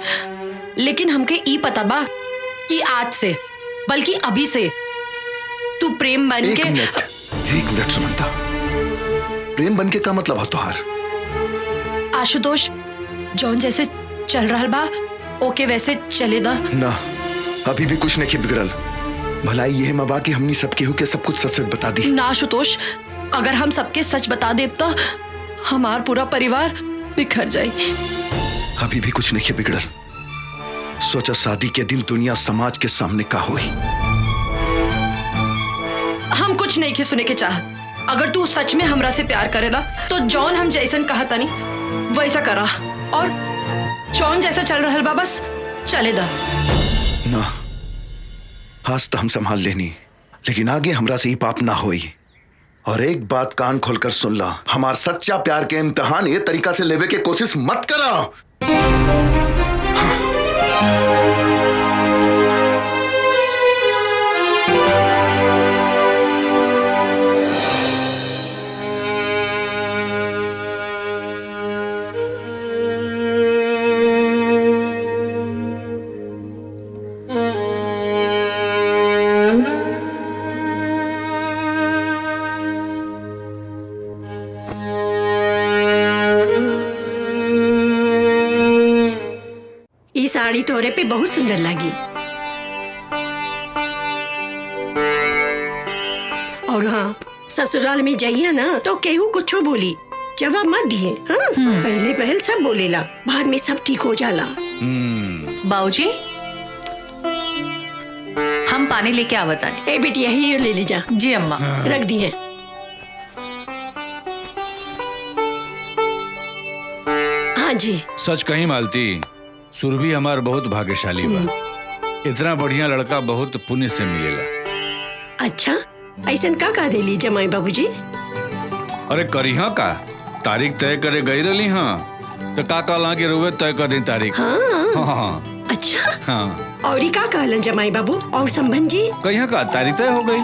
लेकिन हमके ई पता बा कि आज से बल्कि अभी से तू प्रेम बन एक के। मिनट सुनंदा, प्रेम बन के का मतलब है तुहार? आशुतोष, जौन जैसे चल रहा बा ओके वैसे चले दा ना। अभी भी कुछ नहीं बिगड़ल। भलाई ये मबा कि हमनी सब केहू के सब कुछ सच सच बता दी। ना आशुतोष, अगर हम सबके सच बता देब तो हमार पूरा परिवार बिखर जाए। अभी भी कुछ नहीं बिगड़ल। सोचा शादी के दिन दुनिया समाज के सामने का होई। हम कुछ नहीं के सुने के चाहत। अगर तू सच में हमरा से प्यार करेला तो जॉन हम जैसन कहा तनी वैसा करा, और जॉन जैसा चल रहा बा बस चले दा। ना, आज तो हम संभाल लेनी, लेकिन आगे हमरा से ही पाप ना होई। और एक बात कान खोलकर सुन ला, हमार सच्चा प्यार के इम्तिहान ये तरीका से लेवे के कोशिश मत करा। ये साड़ी तोरे पे बहुत सुंदर लगी। और हाँ, ससुराल में जाइए ना तो केहू कुछ बोली जवाब मत दिए। हाँ? पहले पहल सब बोलेला, बाद में सब ठीक हो जाला। बाबूजी, हम पानी लेके आवत आनी। ए बेटी यही ले ले जा। जी अम्मा। रख दिए। हाँ जी। सच कहीं मालती, सुरभि हमार बहुत भाग्यशाली बा। इतना बढ़िया लड़का बहुत पुण्य से मिलेला। अच्छा, ऐसन का कह देली जमाई बाबूजी? अरे करिहा का, तारीख तय करे गई रही हाँ, तो का कहला कि रुए तय कर दी तारीख। हाँ। हाँ। अच्छा। हाँ। और का कहलन जमाई बाबू और संबंध जी? कहिया का तारीख तय हो गई।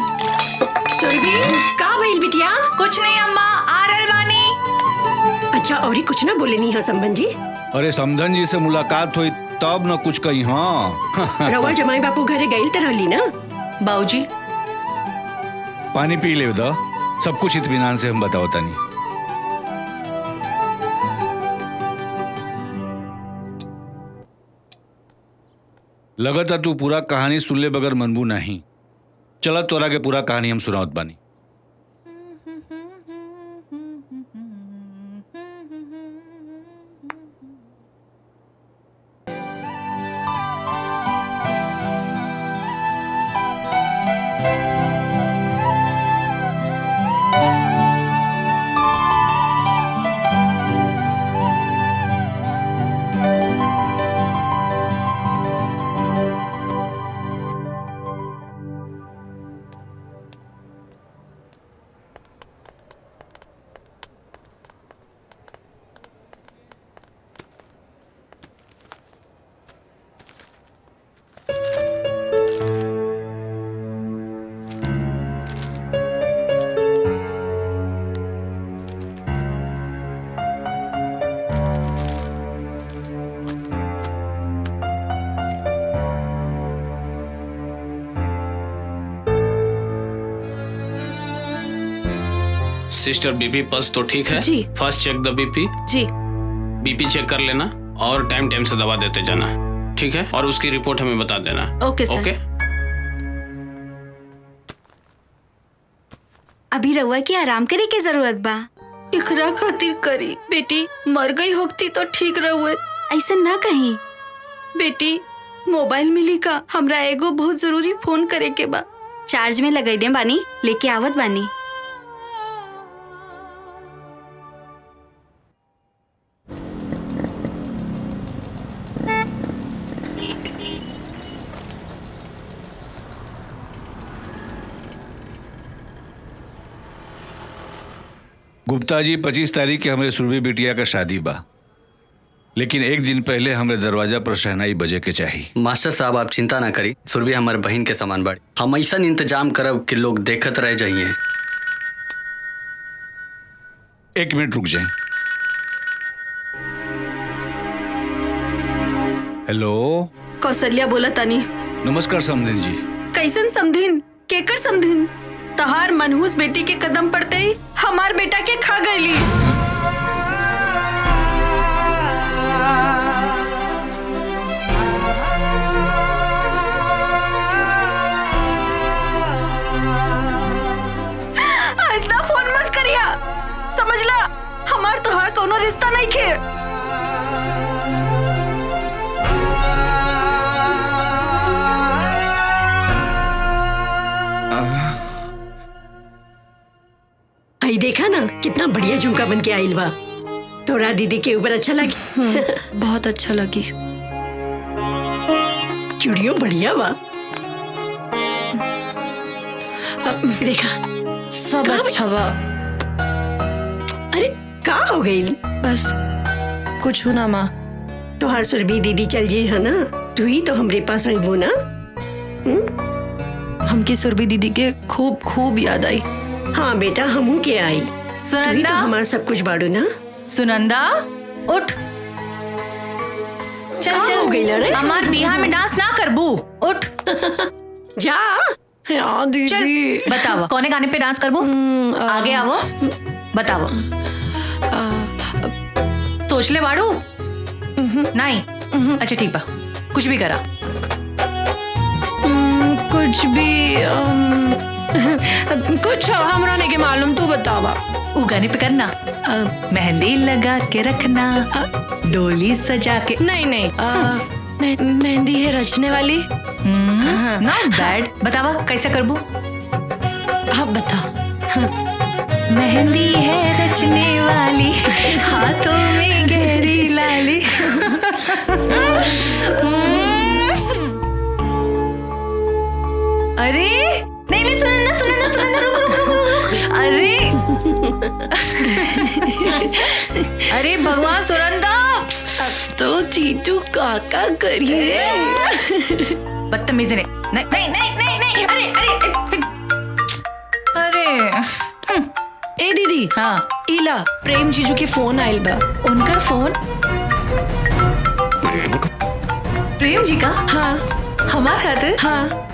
सुरभि, का भइल बिटिया? कुछ नहीं अम्मा, आ रहल बानी। अच्छा, और कुछ ना बोले नहीं है संबंध जी? अरे समधन जी से मुलाकात हुई तब न कुछ कही। हाँ। रवा जमाई बापू घरे गई तरह ली ना। बाबूजी, पानी पी ले दो, सब कुछ इत्मीनान से हम बताओ तनी। लगता तू पूरा कहानी सुन ले बगैर मनबू नहीं। चला तोरा के पूरा कहानी हम सुनावत बानी। सिस्टर बीपी पल्स तो ठीक है? जी। फर्स्ट चेक द बीपी। जी। बीपी चेक कर लेना और टाइम टाइम से दवा देते जाना, ठीक है? और उसकी रिपोर्ट हमें बता देना। ओके सर। ओके। अभी रउआ की आराम करे के जरूरत बा। इकरा खातिर करी बेटी, मर गई होती तो ठीक रहुए। ऐसा ना कहीं बेटी, मोबाइल मिली का? हमरा एगो बहुत जरूरी फोन करे के बा। चार्ज में लगैले बानी, लेके आवत बानी। गुप्ता जी 25 तारीख के हमरे सुरभि बिटिया का शादी बा, लेकिन एक दिन पहले हमरे दरवाजा पर शहनाई बजे के चाहिए। मास्टर साहब आप चिंता ना करी, सुरभि हमारे बहन के समान बाड़ी। हम ऐसा इंतजाम करब कि लोग देखत रह जाइए। 1 मिनट रुक जाए। हेलो, कौशल्या बोला तानी। नमस्कार समधिन जी। कैसन समधिन? केकर समधिन? तहार मनहूस बेटी के कदम पड़ते ही हमार बेटा के खा गईली। इतना फोन मत करिया, समझला? हमार तोहार कोनो रिश्ता नहीं खे। आई देखा ना कितना बढ़िया झुमका बन के आइल बा। तोरा दीदी के ऊपर अच्छा लगी? बहुत अच्छा लगी। चूड़ियों बढ़िया बा। देखा सब अच्छा बा। अरे का हो गई? बस कुछ हो ना माँ। तोहार सुरभि दीदी चल जी है ना, तू ही तो हमरे पास रहबो ना। हमकी सुरभि दीदी के खूब खूब याद आई। हाँ बेटा, हमू के आई। तू ही तो हमारा सब कुछ बाड़ू ना। सुनंदा उठ, चल का चल हो गइल रे? हमार बिहा में डांस ना करबू। उठ जा। हाँ दीदी। बताओ कौने गाने पे डांस करबू? आगे आवो, बताओ। सोच ले बाड़ू? नहीं? अच्छा ठीक बा, कुछ भी करा। कुछ भी कुछ हमरा नहीं के मालूम, तू बतावा। वो गाने पे करना, मेहंदी लगा के रखना, डोली सजा के। नहीं नहीं, मेहंदी है रचने वाली। Not bad. बतावा कैसे करबू? हाँ बता। मेहंदी है रचने वाली, हाथों में गहरी लाली। अरे नहीं नहीं, सुनंदा सुनंदा सुनंदा, रुक रुक रुक रुक। अरे अरे भगवान सुनंदा, तो जीजू काका करिए। बदतमीजी नहीं नहीं नहीं नहीं नहीं। अरे अरे अरे ए दीदी। हाँ इला प्रेम जीजू के फोन आइल बा। उनका फोन? प्रेम जी का? हाँ। हमार खातिर? हाँ।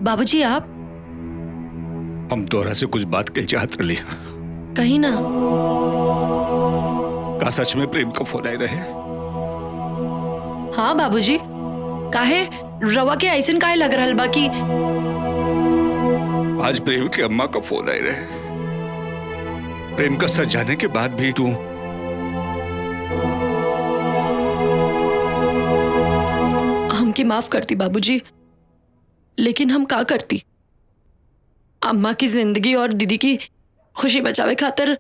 बाबूजी आप? हम तोरा से कुछ बात के चाहत रही। कहीं ना। का सच में प्रेम का फोन आए रहे? हाँ बाबूजी, काहे रवा के ऐसन काहे लग रहल बा कि आज प्रेम के अम्मा का फोन आए रहे। प्रेम का सच जाने के बाद भी तू हमकी माफ करती बाबूजी, लेकिन हम का करती? अम्मा की जिंदगी और दीदी की खुशी बचावे खातिर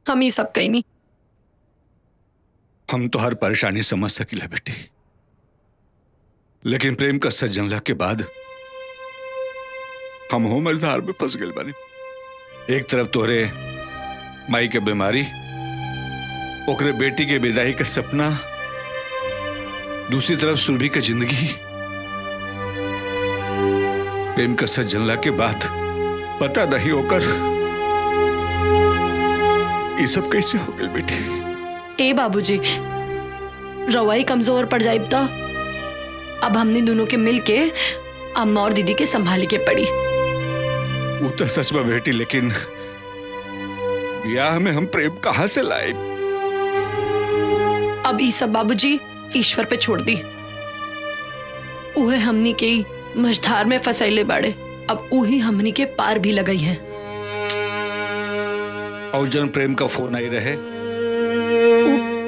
हम ही सब कहीं नहीं। हम तो हर परेशानी समझ सकिला बेटी, लेकिन प्रेम का सच जानला के बाद हम हो मझधार में फंस गए बानी। एक तरफ तोहरे माई के बीमारी, ओकरे बेटी के विदाई का सपना, दूसरी तरफ सुरभि का जिंदगी। प्रेम का सच जानला के बाद पता नहीं होकर ये सब कैसे हो गए बेटी। ए बाबूजी, रवाई कमजोर पड़ जाए तो अब हमने दोनों के मिल के अम्मा और दीदी के संभाले के पड़ी। वो तो सच में बेटी, लेकिन ब्याह में हम प्रेम कहां से लाए? अब ये सब बाबूजी ईश्वर पे छोड़ दी। उहे हमनी के मझधार में फसैले बाड़े, अब उही हमनी के पार भी लगई है। और जन प्रेम का फोन आई रहे।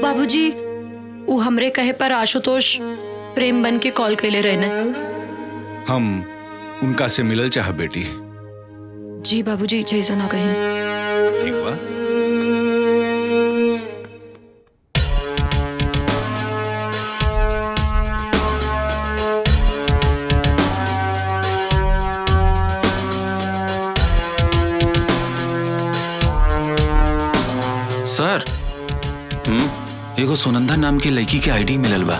बाबूजी वो हमरे कहे पर आशुतोष प्रेम बन के कॉल कैले रहने। हम उनका से मिलल चाह बेटी। जी बाबूजी, जैसा ना कहीं। ठीक बा। सर, एगो सुनंदा नाम की लड़की के आईडी मिलल बा।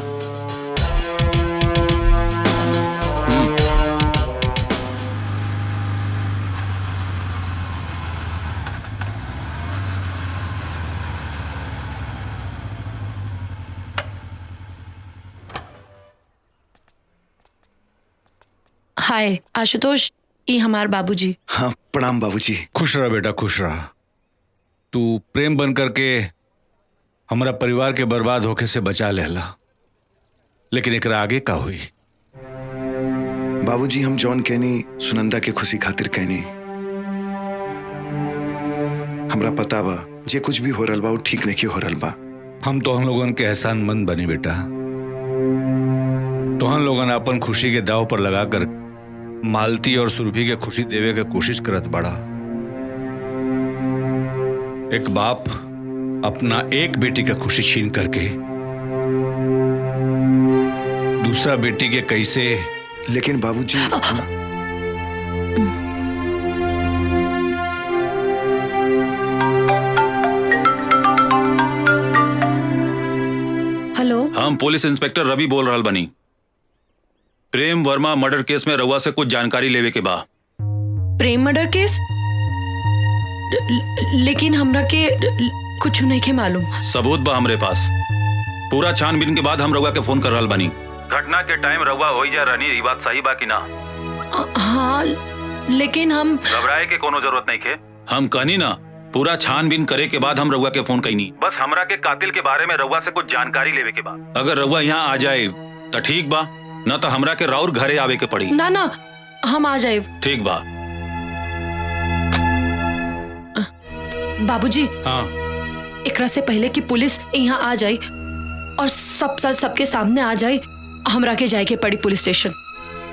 हाय आशुतोष, ये हमार बाबूजी। हाँ प्रणाम बाबूजी। खुश रहा बेटा, खुश रहा। तू प्रेम बन करके हमारा परिवार के बर्बाद होके से बचा लेला, लेकिन एकरा आगे का हुई? बाबूजी हम जॉन कहनी सुनंदा के खुशी खातिर कहनी। हमरा पता बा जे कुछ भी हो रहल बा वो ठीक नहीं हो रहल बा। हम तो हम लोगन के एहसानमंद बनी बेटा। तो हम लोगन अपन खुशी के दाव पर लगाकर मालती और सुरभि के खुशी देवे के कोशिश करत बड़ा। एक बाप अपना एक बेटी का खुशी छीन करके दूसरा बेटी के कैसे। लेकिन बाबूजी हेलो, हम पुलिस इंस्पेक्टर रवि बोल रहल बनी। प्रेम वर्मा मर्डर केस में रउआ से कुछ जानकारी लेवे के बा। प्रेम मर्डर केस? लेकिन हमरा के कुछ नहीं के मालूम। सबूत बा हमरे पास। पूरा छानबीन के बाद हम रउआ के फोन कर रहल बनी। घटना के टाइम रउआ होई जा रहनी, ये बात सही बा कि ना? हाँ, लेकिन हम घबराए के कोनो जरूरत नहीं के। हम कहनी ना, पूरा छानबीन करे के बाद हम रउआ के फोन कईनी। बस हमरा के कातिल के बारे में रउआ से कुछ जानकारी लेवे के बा। अगर रउआ यहाँ आ जाए तो ठीक बा, ना तो हमरा के राउर घरे आवे के पड़ी। ना ना, हम आ जाए। ठीक बा। बाबूजी, हाँ, एकरा से पहले कि पुलिस यहाँ आ जाए और सबके सामने आ जाए, हमरा के जाए के पड़ी पुलिस स्टेशन।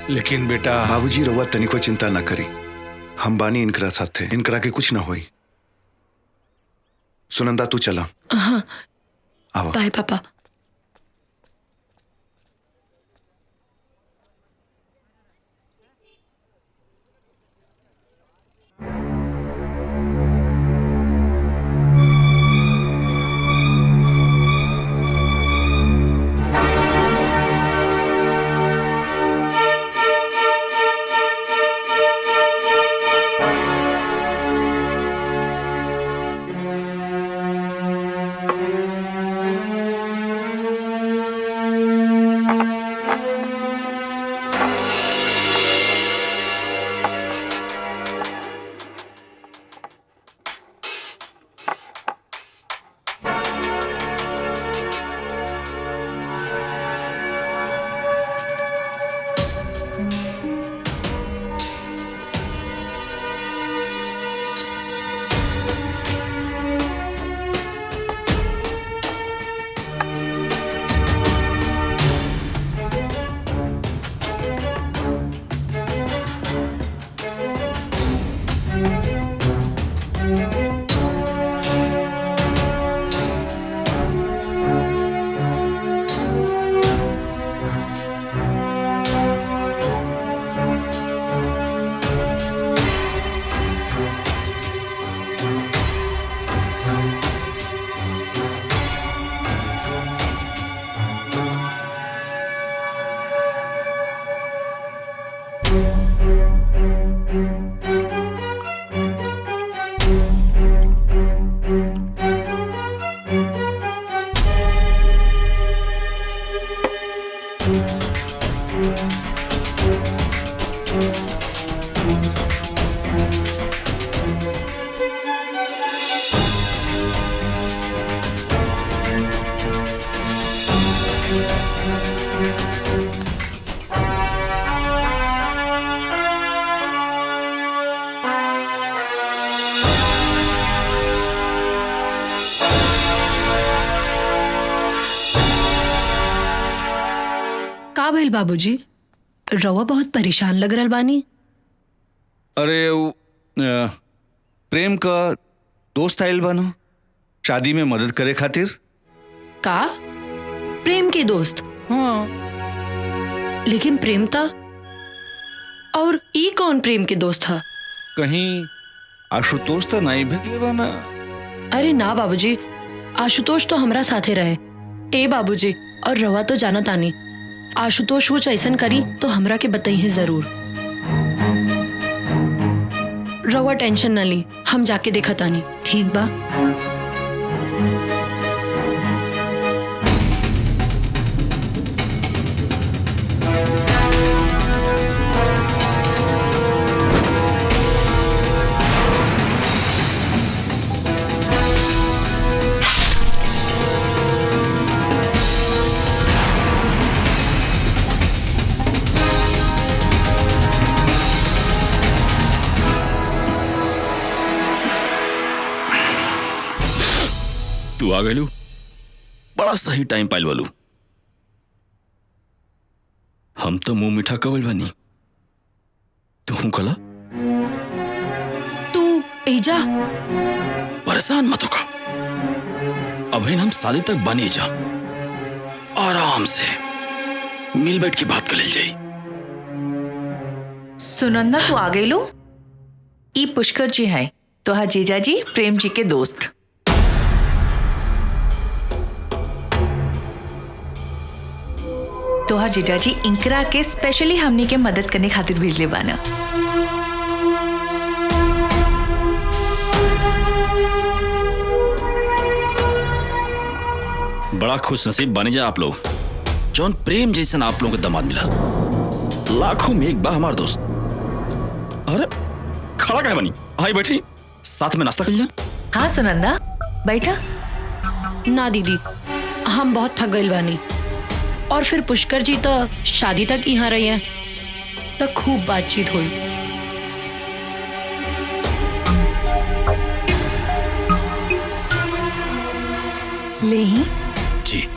लेकिन बेटा बाबूजी रउआ तनिको चिंता ना करी, हम बानी इनकरा साथे, इनकरा के कुछ ना होई। सुनंदा तू चला। हाँ, आवा। बाय पापा। का भइल बाबूजी? रवा बहुत परेशान लग रहल बानी। अरे प्रेम का दोस्त आयल बानो शादी में मदद करे खातिर। का? प्रेम के दोस्त? हाँ। लेकिन प्रेम था और ई कौन प्रेम के दोस्त था? कहीं आशुतोष तो नहीं भेजले बाना? अरे ना बाबूजी, आशुतोष तो हमरा साथे रहे। ए बाबूजी, और रवा तो जाना तानी आशुतोष वो ऐसन करी तो हमरा के बताई है जरूर। रवा टेंशन न ली, हम जाके देखा तानी, ठीक बा? तू आ गलू, बड़ा सही टाइम पाइल वालू। हम तो मुंह मीठा कवल बनी, तू कला तू एजा परेशान मत होगा। अभी हम शादी तक बनी जा, आराम से मिल बैठ के बात कर जाई। सुनंदा तू आ गई लो। ई पुष्कर जी हैं, तो हाँ जीजा जी प्रेम जी के दोस्त। तोहार जीजा जी इंकरा के स्पेशली हमनी के मदद करने खातिर भेजले बाना। बड़ा खुश नसीब बने जा आप लोग, जौन प्रेम जैसन आप लोगों को दामाद मिला। लाखों में एक बा हमार दोस्त। अरे खड़ा क्या बनी, आई बैठी साथ में नाश्ता कर लिया। हाँ सुनंदा बैठा। ना दीदी, हम बहुत थक गइल बानी, और फिर पुष्कर जी तो शादी तक यहाँ रही हैं, तो खूब बातचीत हुई। ले ही जी।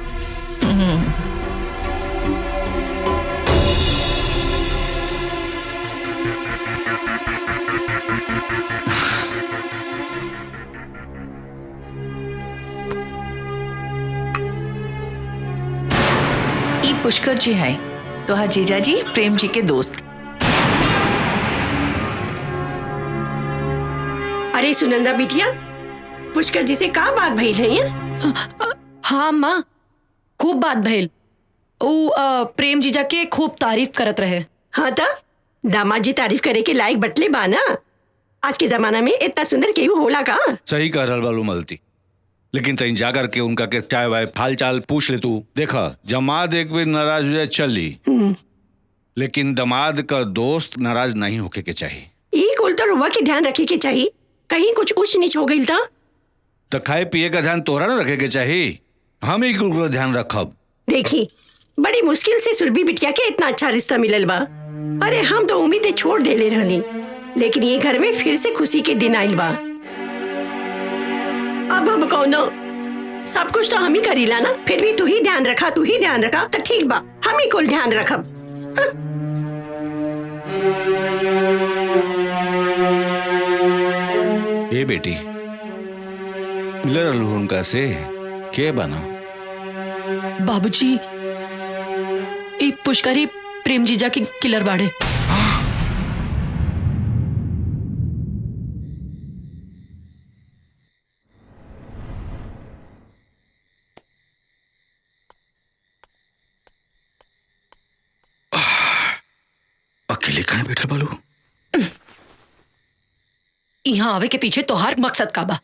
ई पुष्कर जी हैं, तो हाँ जीजा जी प्रेम जी के दोस्त। अरे सुनंदा बिटिया, पुष्कर जी से का बात भइल है? हाँ माँ, खूब बात भइल। वो प्रेम जीजा के खूब तारीफ करत रहे। हाँ ता दामाद जी तारीफ करे के लायक बटले बाना। आज के जमाना में इतना सुंदर केहू होला का? सही कह रहल बालू मलती, लेकिन तहीं जा करके उनका के चाय वाय हाल चाल पूछ ले तू। देखा जमात एक भी नाराज हो जाए चल ली, लेकिन दमाद का दोस्त नाराज नहीं होके के चाहिए। ई कुल तो रुआ के ध्यान रखे के चाहिए, कहीं कुछ ऊंच नीच हो गई तो खाए पिए का ध्यान तोहरा न रखे के चाहिए, हम ही कुल ध्यान रखब। देखी बड़ी मुश्किल से सुरभि बिटिया के इतना अच्छा रिश्ता मिलल बा। अरे हम तो उम्मीदें छोड़ देले रहली, लेकिन ये घर में फिर से खुशी के दिन आइल बा। अब हम कौनो सब कुछ तो हम ही करीला ना, फिर भी तू ही ध्यान रखा तो ठीक बा, हम ही कुल ध्यान रखब। ए बेटी, मिले रहलू उनका से के बना? बाबूजी, ई पुष्करी प्रेम जीजा के किलर बाड़े। अकेले कहाँ बैठे बालू? यहाँ आवे के पीछे तोहार मकसद का बा?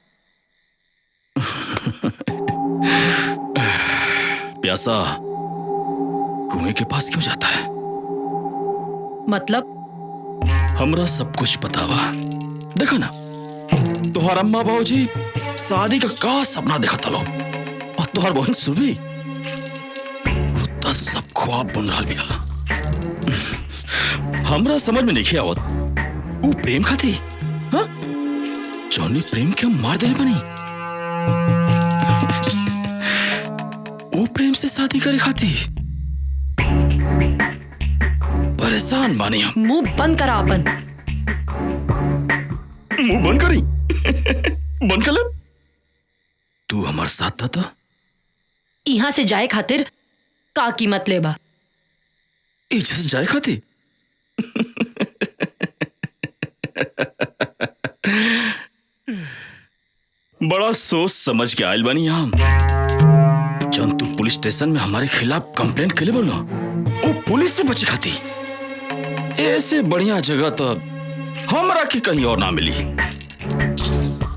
प्यासा कुएं के पास क्यों जाता है? मतलब? हमरा सब कुछ पता बा। देखा ना, तोहार अम्मा बाबूजी शादी का सपना देखा था लो, और तोहार बहन सुरभि तो सब ख्वाब बन रहा बिया। हमरा समझ में नहीं आवत वो प्रेम खाती हाँ जौनी प्रेम के मार दिल बनी वो प्रेम से शादी करे खाती। परेशान बानी हम। मुंह बंद करा अपन। मुंह बंद करी बंद कर ले। तू हमारे साथ था तो यहाँ से जाए खातिर का कीमत लेबा? इज्जत से जाए खाती बड़ा सोच समझ के आयल बनी हम। जब तू पुलिस स्टेशन में हमारे खिलाफ कंप्लेंट के लिए बोलो वो पुलिस से बचे खाती। ऐसे बढ़िया जगह तो हमरा की कहीं और ना मिली।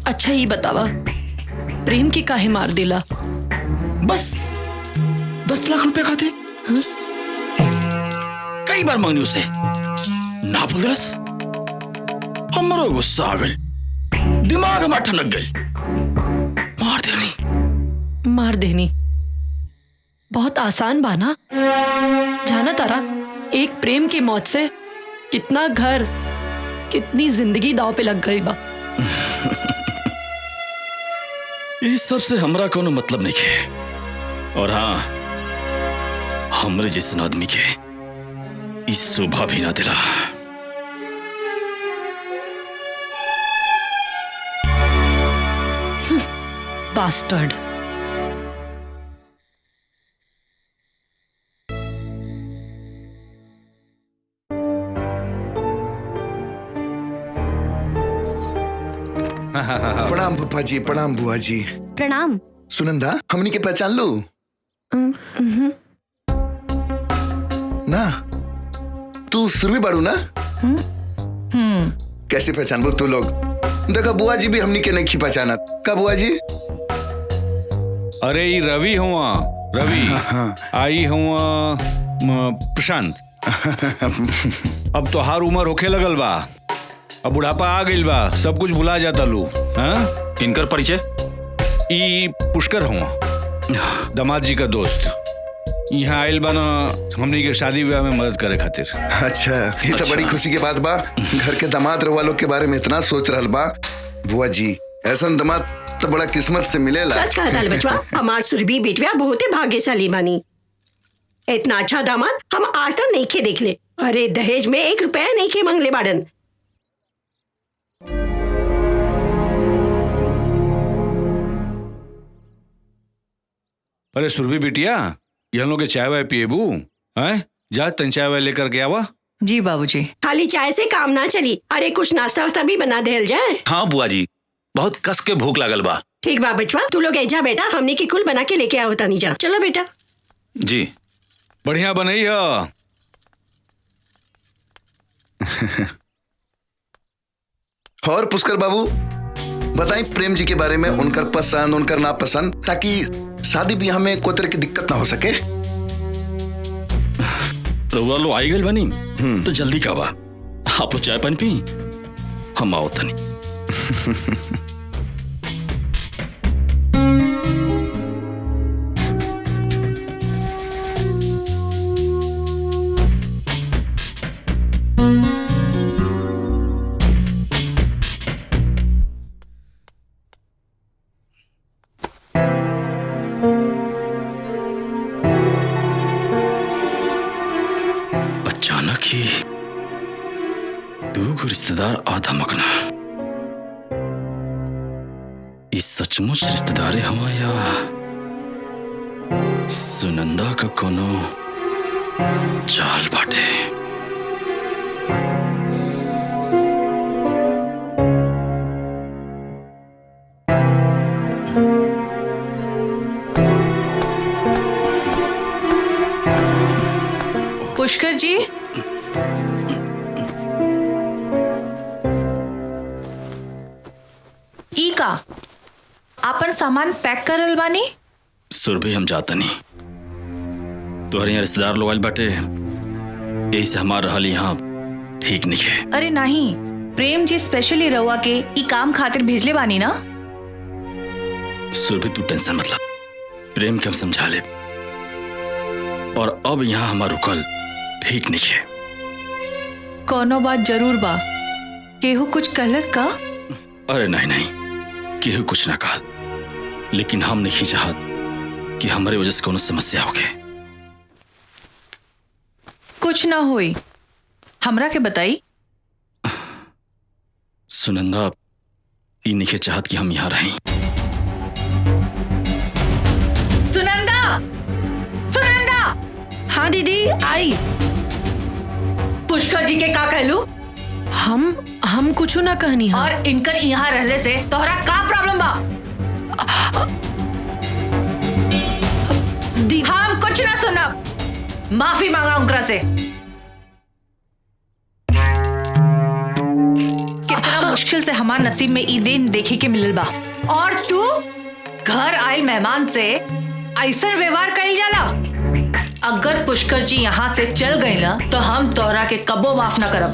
अच्छा ही बतावा प्रेम की काहे मार दिला? बस 10 लाख रुपए खाते कई बार मांगनी उसे ना बोल रस। हमारा गुस्सा आ गई दिमाग हमारा ठनक गई मार देनी बहुत आसान बाना। जाना तारा एक प्रेम की मौत से कितना घर कितनी जिंदगी दांव पे लग गई बा। इस सब से हमरा कोनो मतलब नहीं है। और हाँ हमरे जैसे आदमी के इस शोभा भी ना दिला। बास्टर्ड। प्रणाम पप्पा जी, प्रणाम बुआ जी। प्रणाम। सुनंदा हमनी के पहचान लो ना? तू सुरभि बाड़ू ना? कैसे पहचान बो तू लोग? देखा बुआ जी भी हमनी के नहीं पहचाना का बुआ जी? अरे ये रवि हुआ रवि। आई हुआ प्रशांत। अब तो हर उम्र होखे लगल बा, अब बुढ़ापा आ गइल बा, सब कुछ भुला जाता लू। हाँ इनकर परिचय? ई पुष्कर हुआ दामाद जी का दोस्त। यहाँ आयल बा ना हमनी के शादी ब्याह में मदद करे खातिर। अच्छा ये तो बड़ी खुशी की बात बा। घर के दामाद वालों के बारे में इतना सोच रहल बा बुआ जी। ऐसा दामाद तो बड़ा किस्मत से मिलेला। सच कहा दाल बचवा हमार सुरभि बेटवा बहुत भाग्यशाली बानी। इतना अच्छा दामाद हम आज तक नहीं खे देख ले। अरे दहेज में 1 रुपया नहीं खे मांगले बाड़न। अरे सुरभि बिटिया ये लोग के चाय वाय पिएबू हैं? जा तन चाय वाय लेकर के आवा। जी बाबूजी। खाली चाय से काम ना चली। अरे कुछ नाश्ता वास्ता भी बना देल जाए। हाँ बुआ जी बहुत कस के भूख लागल बा। ठीक बा बचवा तू लोग जा बेटा हमने की कुल बना के लेके आओ तानी जा। चलो बेटा। जी बढ़िया बनई है। और पुष्कर बाबू बताएं प्रेम जी के बारे में, उनकर पसंद उनकर नापसंद, ताकि शादी ब्याह में कोई तरह की दिक्कत ना हो सके। रउआ लो आई गल बनी तो जल्दी का बा आप लोग चाय पानी पी हम आओ तनी। अचानक ही दो रिश्तेदार आधा मकना। इस सचमुच रिश्तेदार हमाया सुनंदा का कोनो चाल बाटे। पुष्कर जी ई का आपन सामान पैक करल बानी? सुरभि हम जाता नहीं तोहरे यहाँ रिश्तेदार लोग आइल बाटे यही से हमार रहल यहाँ ठीक नहीं है। अरे नहीं प्रेम जी स्पेशली रउआ के ई काम खातिर भेजले बानी ना। सुरभि तू टेंशन मतलब प्रेम के हम समझा ले और अब यहाँ हमार रुकल ठीक नहीं है। कोनो बात जरूर बा, केहू कुछ कहलस का? अरे नहीं नहीं, केहू कुछ ना कहा, लेकिन हम नहीं चाहत कि हमारे वजह से कोनो समस्या होगे। कुछ ना होई, हमरा के बताई। सुनंदा ई नहीं चाहत कि हम यहाँ रहें। सुनंदा, सुनंदा। हाँ दीदी आई। पुष्कर जी के का कहलू? हम कुछ ना कहनी है। और इनकर यहाँ रहले से तोहरा का प्रॉब्लम बा? हम कुछ ना सुनब, माफी मांगा उनकरा से। कितना मुश्किल से हमार नसीब में ई दिन देखे के मिलल बा, और तू घर आए मेहमान से ऐसा व्यवहार कइल जाला? अगर पुष्कर जी यहाँ से चल गए ना तो हम तोहरा के कबो माफ ना करब।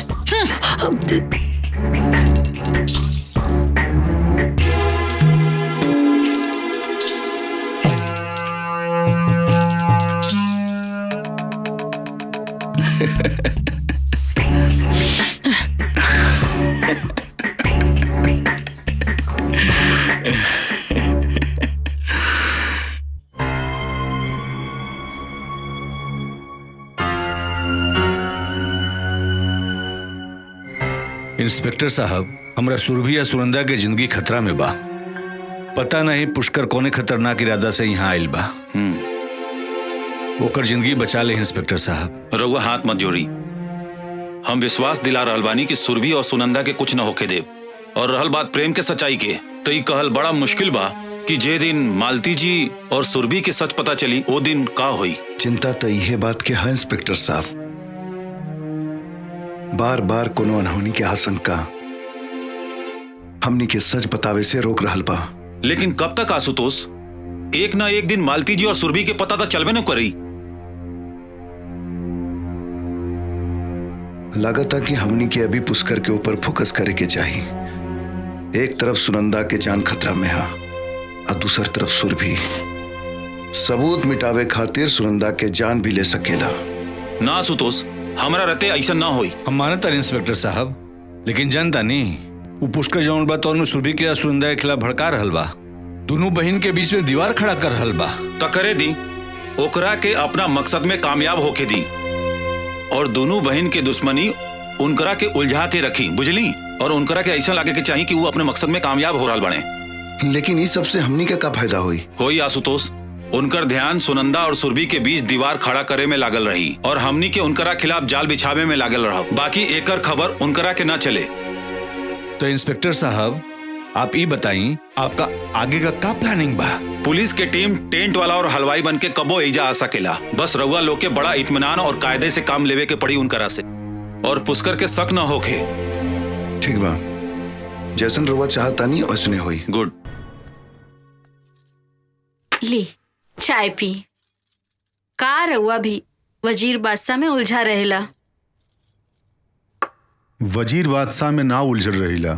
इंस्पेक्टर साहब, हमरा सुरभि या सुनंदा के जिंदगी खतरा में बा। पता नहीं पुष्कर कौने खतरनाक इरादा से यहाँ आयल बा। ओकर जिंदगी बचा ले इंस्पेक्टर साहब। रउआ हाथ मत जोड़ी। हम विश्वास दिला रहल बानी कि सुरभि और सुनंदा के कुछ न होके देव। और रहल बात प्रेम के सच्चाई के, तो ई कहल बड़ा मुश्किल बा कि जे दिन मालती जी और सुरभि के सच पता चली वो दिन का हुई। चिंता तो यह बात के है इंस्पेक्टर साहब, बार बार कोनो अनहोनी के आशंका हमनी के सच बतावे से रोक रहल बा। लेकिन कब तक आशुतोष? एक ना एक दिन मालती जी और सुरभि के पता तो चलबे न करी। लगता कि हमनी के अभी पुष्कर के ऊपर फोकस करे के चाहिए। एक तरफ सुनंदा के जान खतरा में है और दूसरी तरफ सुरभि। सबूत मिटावे खातिर सुनंदा के जान भी ले सकेला। ना आशुतोष, हमरा रहते ऐसा ना होई। हम मानता इंस्पेक्टर साहब, लेकिन जानता नहीं वो पुष्कर जौन बा तो सुरभि के सुनंदा के खिलाफ भड़का रहल बा। दोनों बहन के बीच में दीवार खड़ा कर रहल बा। तो करे दी, ओकरा के अपना मकसद में कामयाब होके दी और दोनों बहन के दुश्मनी उनकरा के उलझा के रखी, बुझली? और उनकरा के ऐसा लगे के चाहिए कि वो अपने मकसद में कामयाब हो रहल बने। लेकिन इस सबसे हमनी का फायदा होई आशुतोष? उनकर ध्यान सुनंदा और सुरभि के बीच दीवार खड़ा करे में लागल रही और हमनी के उनकरा खिलाफ जाल बिछावे में लागल रहा। बाकी एकर खबर उनकरा के ना चले। तो इंस्पेक्टर साहब आप ये बताइए, आपका आगे का क्या प्लानिंग बा? पुलिस के टीम टेंट वाला और हलवाई बन के कबो एजा आ सकेला। बस रउआ लोग के बड़ा इत्मीनान और कायदे से काम लेवे के पड़ी उनकरा से, और पुष्कर के शक न होखे। ठीक बा, जैसन रउआ चाहता नहीं वैसने होई। गुड। ली चाय पी। का रउआ भी वजीर बादशाह में उलझा रहेला? वजीर बादशाह में ना उलझ रहीला,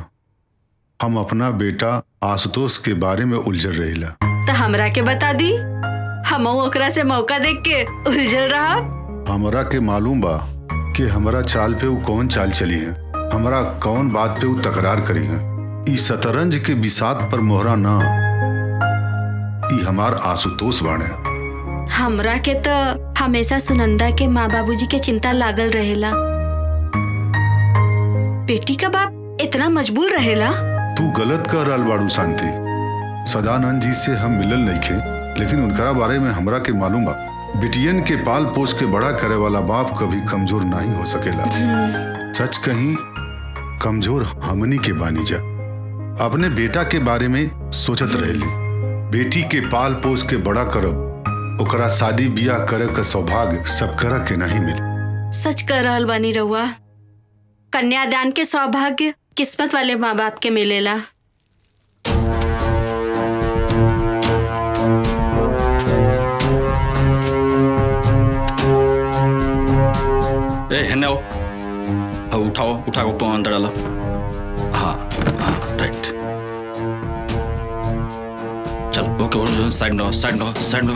हम अपना बेटा आशुतोष के बारे में उलझ रहीला। तो हमरा के बता दी, हम ओकरा से मौका देख के उलझल रहा। हमरा के मालूम बा कि हमरा चाल पे वो कौन चाल चली है, हमरा कौन बात पे वो तकरार करी है। ई शतरंज के बिसात पर मोहरा ना, ई हमार आशुतोष बाणे। हमरा के तो हमेशा सुनंदा के माँ बाबूजी के चिंता लागल रहेला। बेटी का बाप इतना मजबूर रहेला? तू गलत कह रहल बाड़ू शांति। सदानंद जी से हम मिलल नहीं खे, लेकिन उनकरा बारे में हमरा के मालूम बा। बिटियन के पाल पोस के बड़ा करे वाला बाप कभी कमजोर नहीं हो सकेला। सच कहीं कमजोर हमनी के बानी जा। अपने बेटा के बारे में सोचत रहेली, बेटी के पाल पोस के बड़ा करब, ओकरा शादी बियाह करे का सौभाग्य सब करा के नहीं मिले। सच कह रहल बानी रउआ, कन्यादान के सौभाग्य किस्मत वाले माँ बाप के मिलेला। हेने आओ, उठाओ उठाओ पाँव अंदर डालो। हाँ हाँ राइट, चलो ओके, साइड नो साइड नो साइड नो।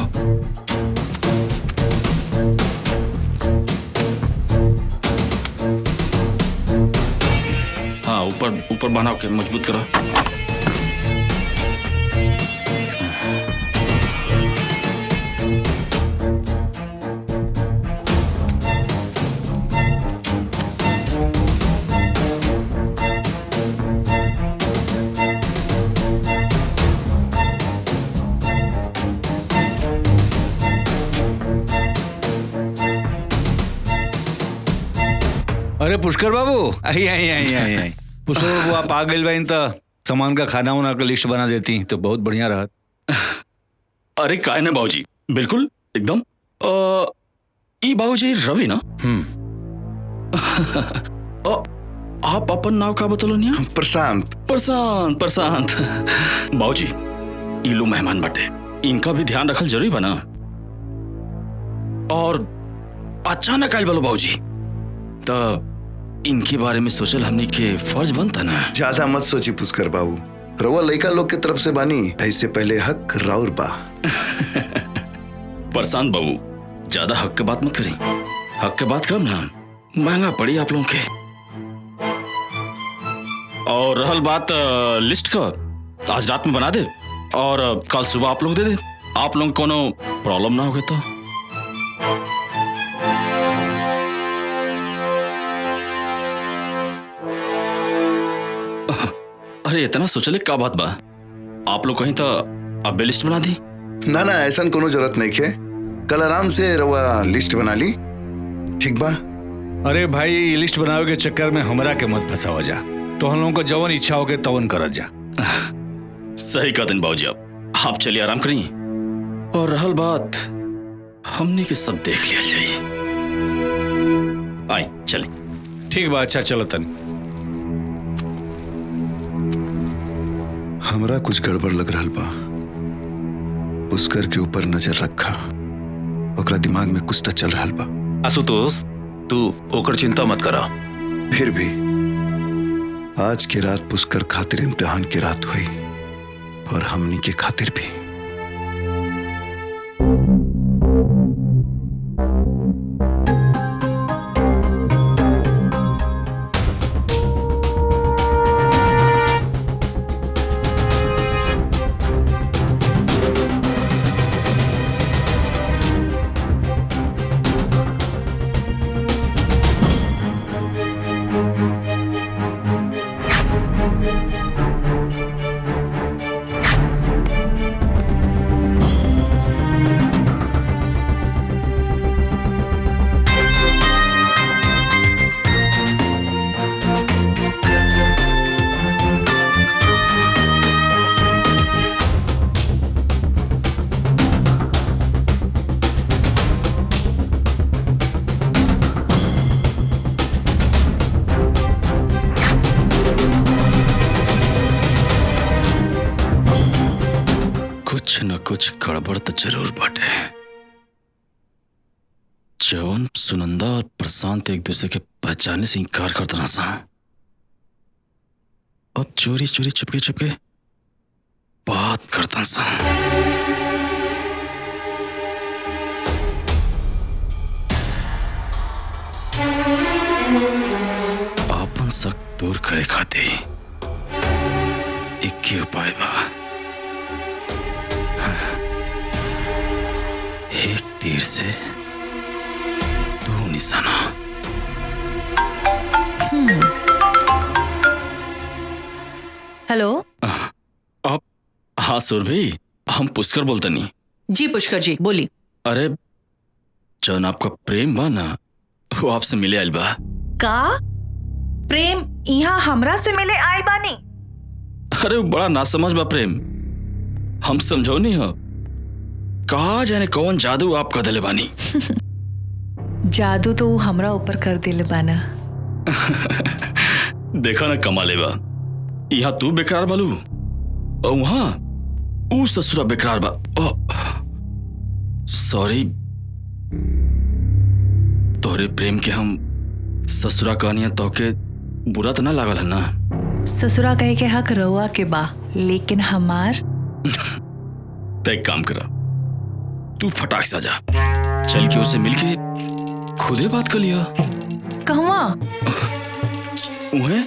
ऊपर ऊपर बना के मजबूत करो। अरे पुष्कर बाबू, आई आई आई आई आई पुष्कर बाबू, आप आ गए भाई, तो सामान का खाना वाना का लिस्ट बना देती तो बहुत बढ़िया रहा। अरे काय ना बाबूजी, बिल्कुल एकदम। ई बाबूजी रवि ना? आप अपन नाव का बतलो नहीं? प्रशांत। प्रशांत प्रशांत बाबूजी, ई लो मेहमान बाटे, इनका भी ध्यान रखल जरूरी बना। और अचानक आयल बोलो बाबूजी, तो इनके बारे में सोचल हमने के फर्ज बनता ना। ज्यादा मत सोची पुष्कर बाबू, रउआ लइका लोग के तरफ से बानी, ऐसे पहले हक राउर बा। प्रशांत बाबू, ज्यादा हक के बात मत करी, हक के बात कब ना महंगा पड़ी आप लोगों के। और रहल बात लिस्ट का, तो आज रात में बना दे और कल सुबह आप लोग दे दे। आप लोग कोनो प्रॉब्लम ना होगे तो। अरे इतना सोचले का बात बा, आप लोग कहीं तो अब लिस्ट बना दी। ना ना, ऐसा कोनो जरूरत नहीं है, कल आराम से रउआ लिस्ट बना ली, ठीक बा? अरे भाई, ये लिस्ट बनावे के चक्कर में हमरा के मत फंसावा जा, तो हम लोगों को जवन इच्छा हो के तवन करत जा। सही कहते बाबूजी, आप चलिए आराम करिए। और रहल बात, हमने के सब देख लिया जाइए। आई चलिए। ठीक बा, अच्छा चलो तन। हमरा कुछ गड़बड़ लग रहा बा। पुष्कर के ऊपर नजर रखा, ओकरा दिमाग में कुछ तो चल रहा बा। आशुतोष, तू ओकर चिंता मत करा। फिर भी आज की रात पुष्कर खातिर इम्तिहान की रात हुई, और हमनी के खातिर भी। कुछ गड़बड़ तो जरूर बाटे। जौन सुनंदा और प्रशांत एक दूसरे के पहचाने से इनकार करते रहा सा, अब चोरी चोरी चुपके चुपके बात करता सा। आपन शक दूर करे खाते एक ही उपाय बा, एक तीर से दो निशाना। हेलो। आप? हाँ सुरभि, हम पुष्कर बोलते नहीं। जी पुष्कर जी, बोली। अरे जौन आपका प्रेम बा ना, वो आपसे मिले आइल बा। का प्रेम यहाँ हमरा से मिले आइल बानी? अरे वो बड़ा नासमझ बा प्रेम, हम समझो नहीं हो। कहा जाने कौन जादू आप कर दिले बानी। जादू तो वो हमरा ऊपर कर दिले बाना। देखा ना कमाले बा, यहाँ तू बेकरार बालू और वहां ऊ ससुरा बेकरार बा। सॉरी, तोहरे प्रेम के हम ससुरा कहनिया तो के बुरा तो ना लागल है ना? ससुरा कहे के हक रहुआ के बा, लेकिन हमार तय काम करा, तू फटाक से आजा, चल के उससे मिलके खुदे बात कर लिया। कहवा? उहे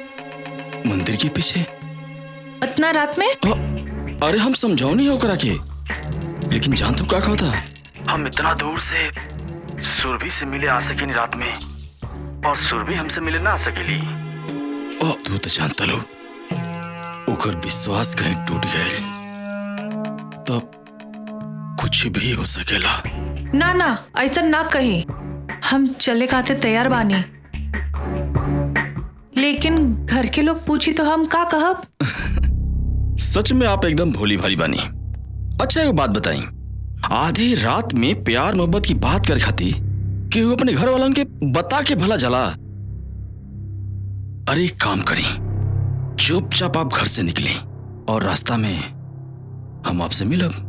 मंदिर के पीछे इतना रात में? अरे हम समझाओ नहीं होकर के, लेकिन जान तो क्या कहा था, हम इतना दूर से सुरभि से मिले आ सके नहीं रात में, और सुरभि हमसे मिले ना आ सकेली। तू तो जानता लो ओकर विश्वास कहीं टूट गए तब कुछ भी हो सकेला। ना ना ऐसा ना कही, हम चले खाते तैयार बानी, लेकिन घर के लोग पूछी तो हम का कहब? सच में आप एकदम भोली भाली बानी। अच्छा एक बात बताई, आधी रात में प्यार मोहब्बत की बात कर खाती कि वो अपने घर वालों के बता के भला जला। अरे एक काम करी, चुपचाप आप घर से निकले और रास्ता में हम आपसे मिलब।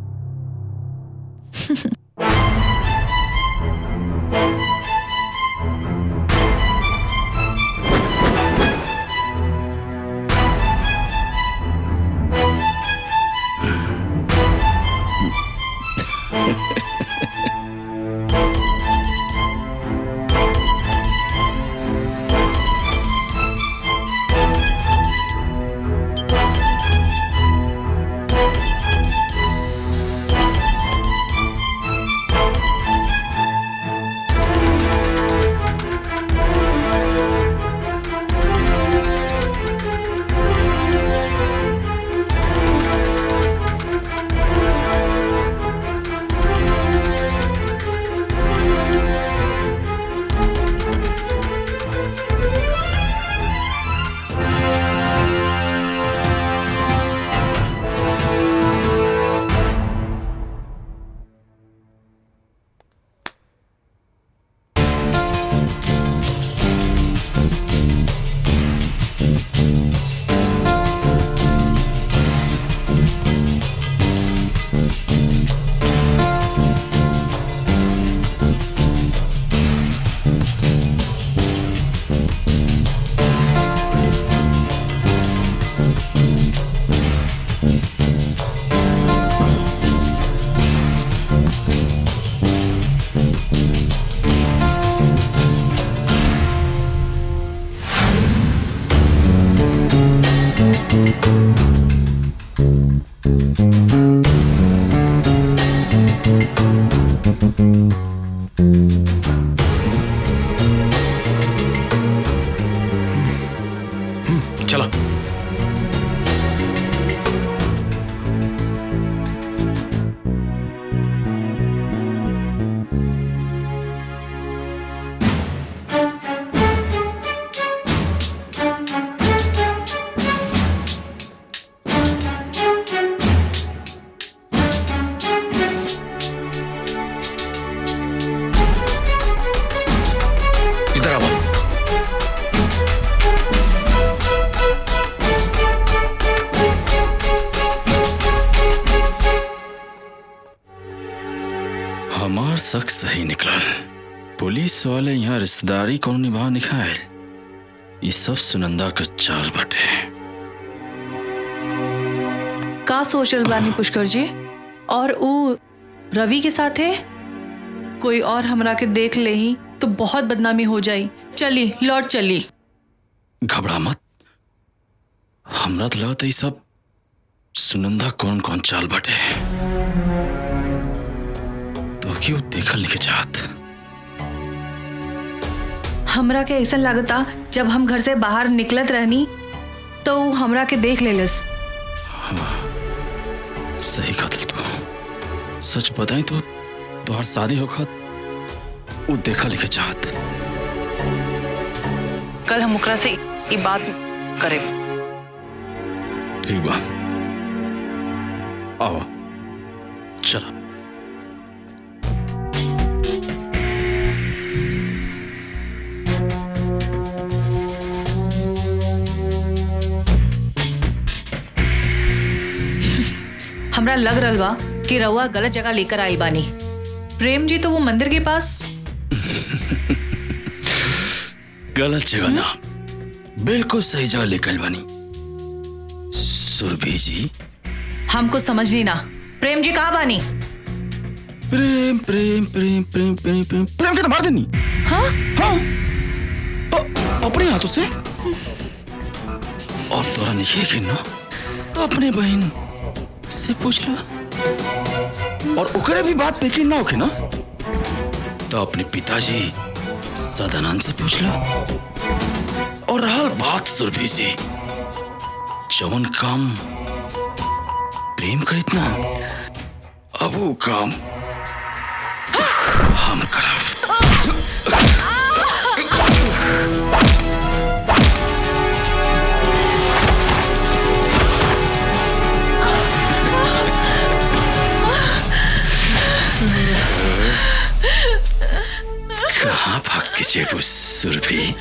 चलो। इधर आओ। हमार शक सही निकला। पुलिस वाले यहाँ रिश्तेदारी कौन निभा निकाय, ये सब सुनंदा का चाल बटे। का सोचल बानी पुष्कर जी? और वो रवि के साथ है, कोई और हमरा के देख ले ही तो बहुत बदनामी हो जाई। चली लौट चली। घबरा मत, हमरा तो लगता है सब सुनंदा कौन कौन चाल बटे, तो क्यों देखल नहीं के चाहत। हमरा के ऐसा लगता जब हम घर से बाहर निकलत रहनी तो वो हमरा के देख लेलस। सही कतल तो सच बताई तो तुहार शादी होखत वो देखा लिखे चाहत। कल हम ओकरा से ये बात करे। ठीक बा, आओ चलो। हमरा लग रहा बा कि रउआ गलत जगह लेकर आई बानी। प्रेम जी तो वो मंदिर के पास। गलत जगह ना, बिल्कुल सही जगह लेकर बानी। सुरभि जी हमको समझ नहीं ना, प्रेम जी कहाँ बानी? प्रेम प्रेम प्रेम प्रेम प्रेम प्रेम प्रेम के तो मार देनी। हाँ हाँ अपने हाथों से। और तोरा नहीं यकीन ना तो अपने बहन से पूछ ला, और ओकरे भी बात पे यकीन ना होके ना तो अपने पिताजी सदानंद से पूछ ला। और रहा बात सुरभि से, जवन काम प्रेम करित ना, अब वो काम हम करब। कहाँ भाग के जेबू सुरभि?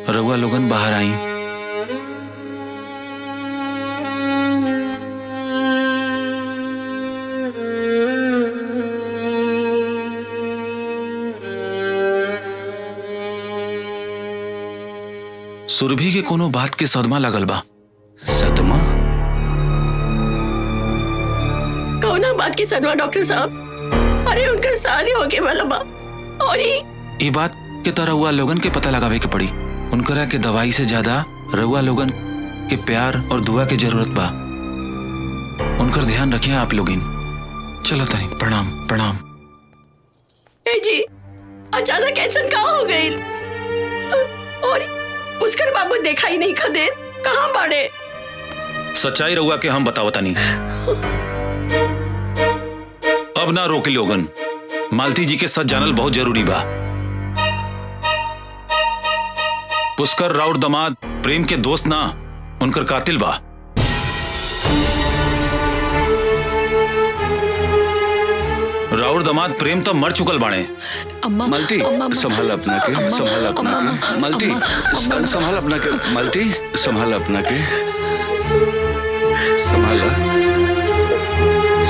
रउआ लोगन बाहर आई। सुरभि के कोनो बात के सदमा लगल बा। सदमा? कौना बात की सदमा डॉक्टर साहब? अरे उनका शादी होके वाला बा और ई बात के तो रउआ लोगन के पता लगावे के पड़ी। उनकरा के दवाई से ज्यादा रउआ लोगन के प्यार और दुआ के जरूरत बा। उनकर ध्यान रखिए आप लोगिन। चलो तनी, प्रणाम प्रणाम। ए जी, अचानक ऐसा कहाँ हो गई? और पुष्कर बाबू देखा ही नहीं खदे, कहाँ पड़े? सच्चाई रउआ के हम बतावतानी। अब ना रोके लोगन। मालती जी के सच जानल बहुत जरूरी बा। पुष्कर राउर दमाद प्रेम के दोस्त ना, उनकर कातिल बा। राउर दमाद प्रेम तो मर चुकल बाणे। अम्मा, मालती संभाल अपना के, संभाल अपना के। मालती संभाल अपना के, मालती संभाल अपना के, संभाला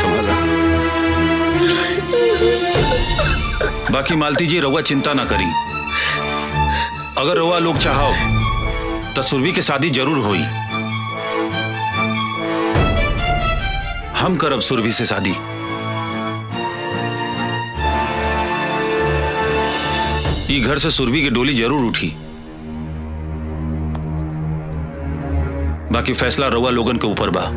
संभाला। बाकी मालती जी रउआ चिंता ना करी। अगर रउआ लोग चाहो तो सुरभि के शादी जरूर होई। हम करब सुरभि से शादी। ई घर से सुरभि की डोली जरूर उठी। बाकी फैसला रउआ लोगन के ऊपर बा।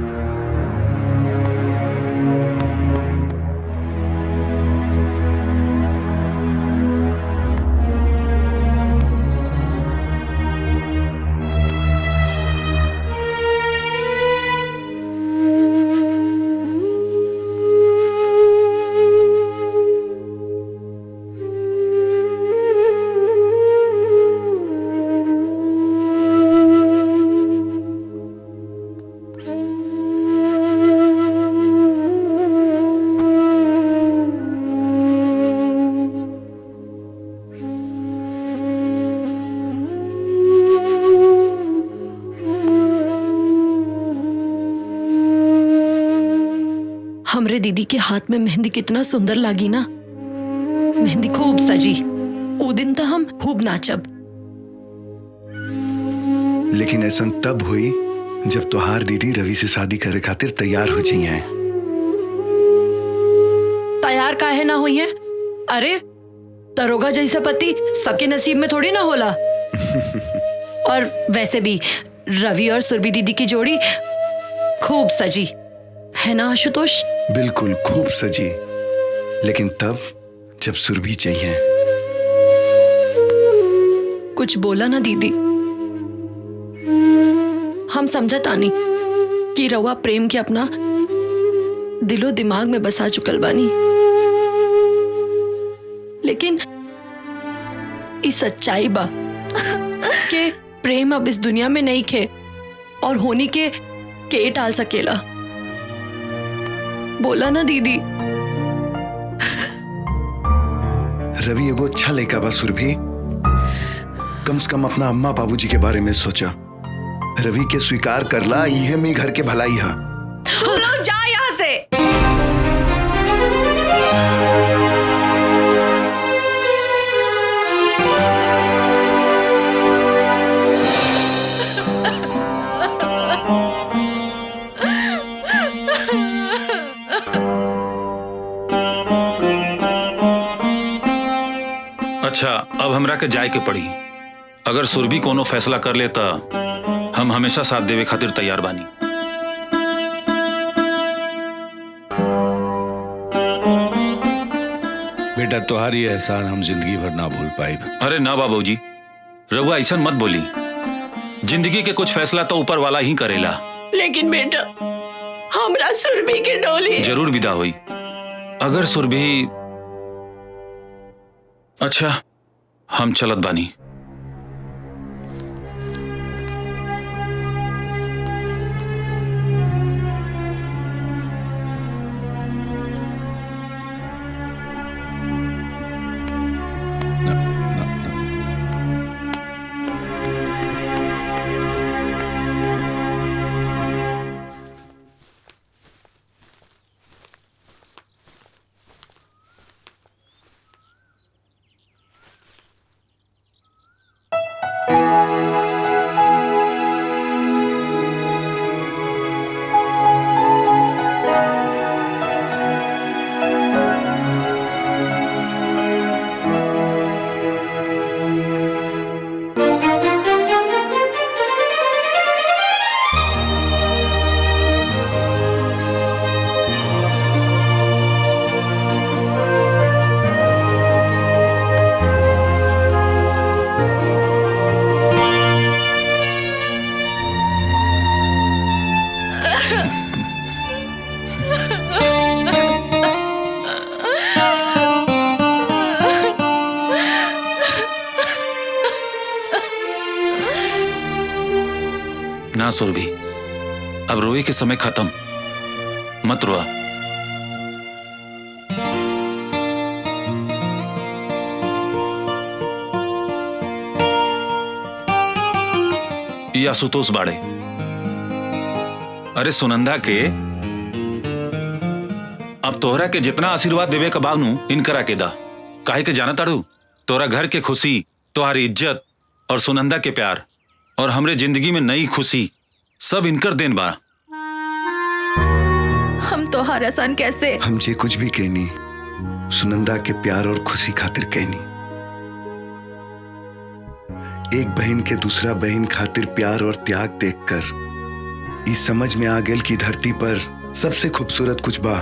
हमरे दीदी के हाथ में मेहंदी कितना सुंदर लागी ना। मेहंदी खूब सजी। वो दिन तो हम खूब नाचब। लेकिन ऐसा तब हुई जब तोहार दीदी रवि से शादी करे खातिर तैयार हो जाई हैं। तैयार काहे ना हुई है? अरे दरोगा जैसा पति सबके नसीब में थोड़ी ना होला। और वैसे भी रवि और सुरभि दीदी की जोड़ी खूब सजी है ना आशुतोष? बिल्कुल खूब सजी। लेकिन तब जब सुरभि चाहिए। कुछ बोला ना दीदी। हम समझत आनी कि रवा प्रेम के अपना दिलो दिमाग में बसा चुकल बानी। लेकिन इस सच्चाई बा कि प्रेम अब इस दुनिया में नहीं खे और होनी के टाल सकेला। बोला ना दीदी। रवि एगो अच्छा लड़का बा सुरभि। कम से कम अपना अम्मा बाबूजी के बारे में सोचा। रवि के स्वीकार करला, इहे में घर के भलाई है। तुम लोग जा यहाँ से। अच्छा, अब हमरा के जाए के पड़ी। अगर सुरभि कोनो फैसला कर लेता, हम हमेशा साथ देवे खातिर तैयार बानी। बेटा तुम्हारी एहसान हम जिंदगी भर ना भूल पाए। अरे ना बाबूजी, रउआ ऐसा मत बोली। जिंदगी के कुछ फैसला तो ऊपर वाला ही करेला। लेकिन बेटा हमरा सुरभि के डोली जरूर विदा हुई। अगर सुरभि, अच्छा हम चलत बानी। ना सुरभि, अब रोए के समय खत्म, मत रोआ। ये आशुतोष बाड़े। अरे सुनंदा के अब तोहरा के जितना आशीर्वाद देवे का बानू इनकरा के दा। काहे के जाना ताड़ू, तोरा घर के खुशी, तोहारी इज्जत और सुनंदा के प्यार और हमरे जिंदगी में नई खुशी सब इनकर देन बा। हम तो हर आसान कैसे हम जे कुछ भी कहनी सुनंदा के प्यार और खुशी खातिर कहनी। एक बहन के दूसरा बहन खातिर प्यार और त्याग देखकर इस समझ में आ गेल कि धरती पर सबसे खूबसूरत कुछ बा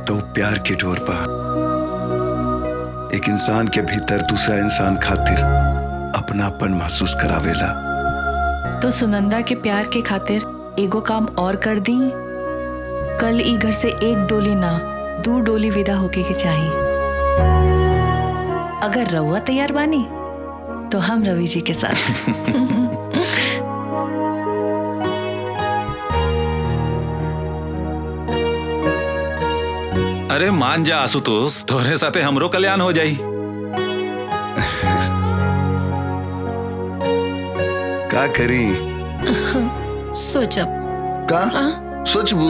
तो प्यार के डोर बा। एक इंसान के भीतर दूसरा इंसान खातिर अपनापन महसूस करावेला। तो सुनंदा के प्यार के खातिर एगो काम और कर दी। कल ई घर से एक डोली ना 2 डोली विदा होके के चाहिए। अगर रउआ तैयार बानी तो हम रवि जी के साथ। अरे मान जा आशुतोष, तोहरे साथे हमरो कल्याण हो जाई। का करी सोचब का सोचबू।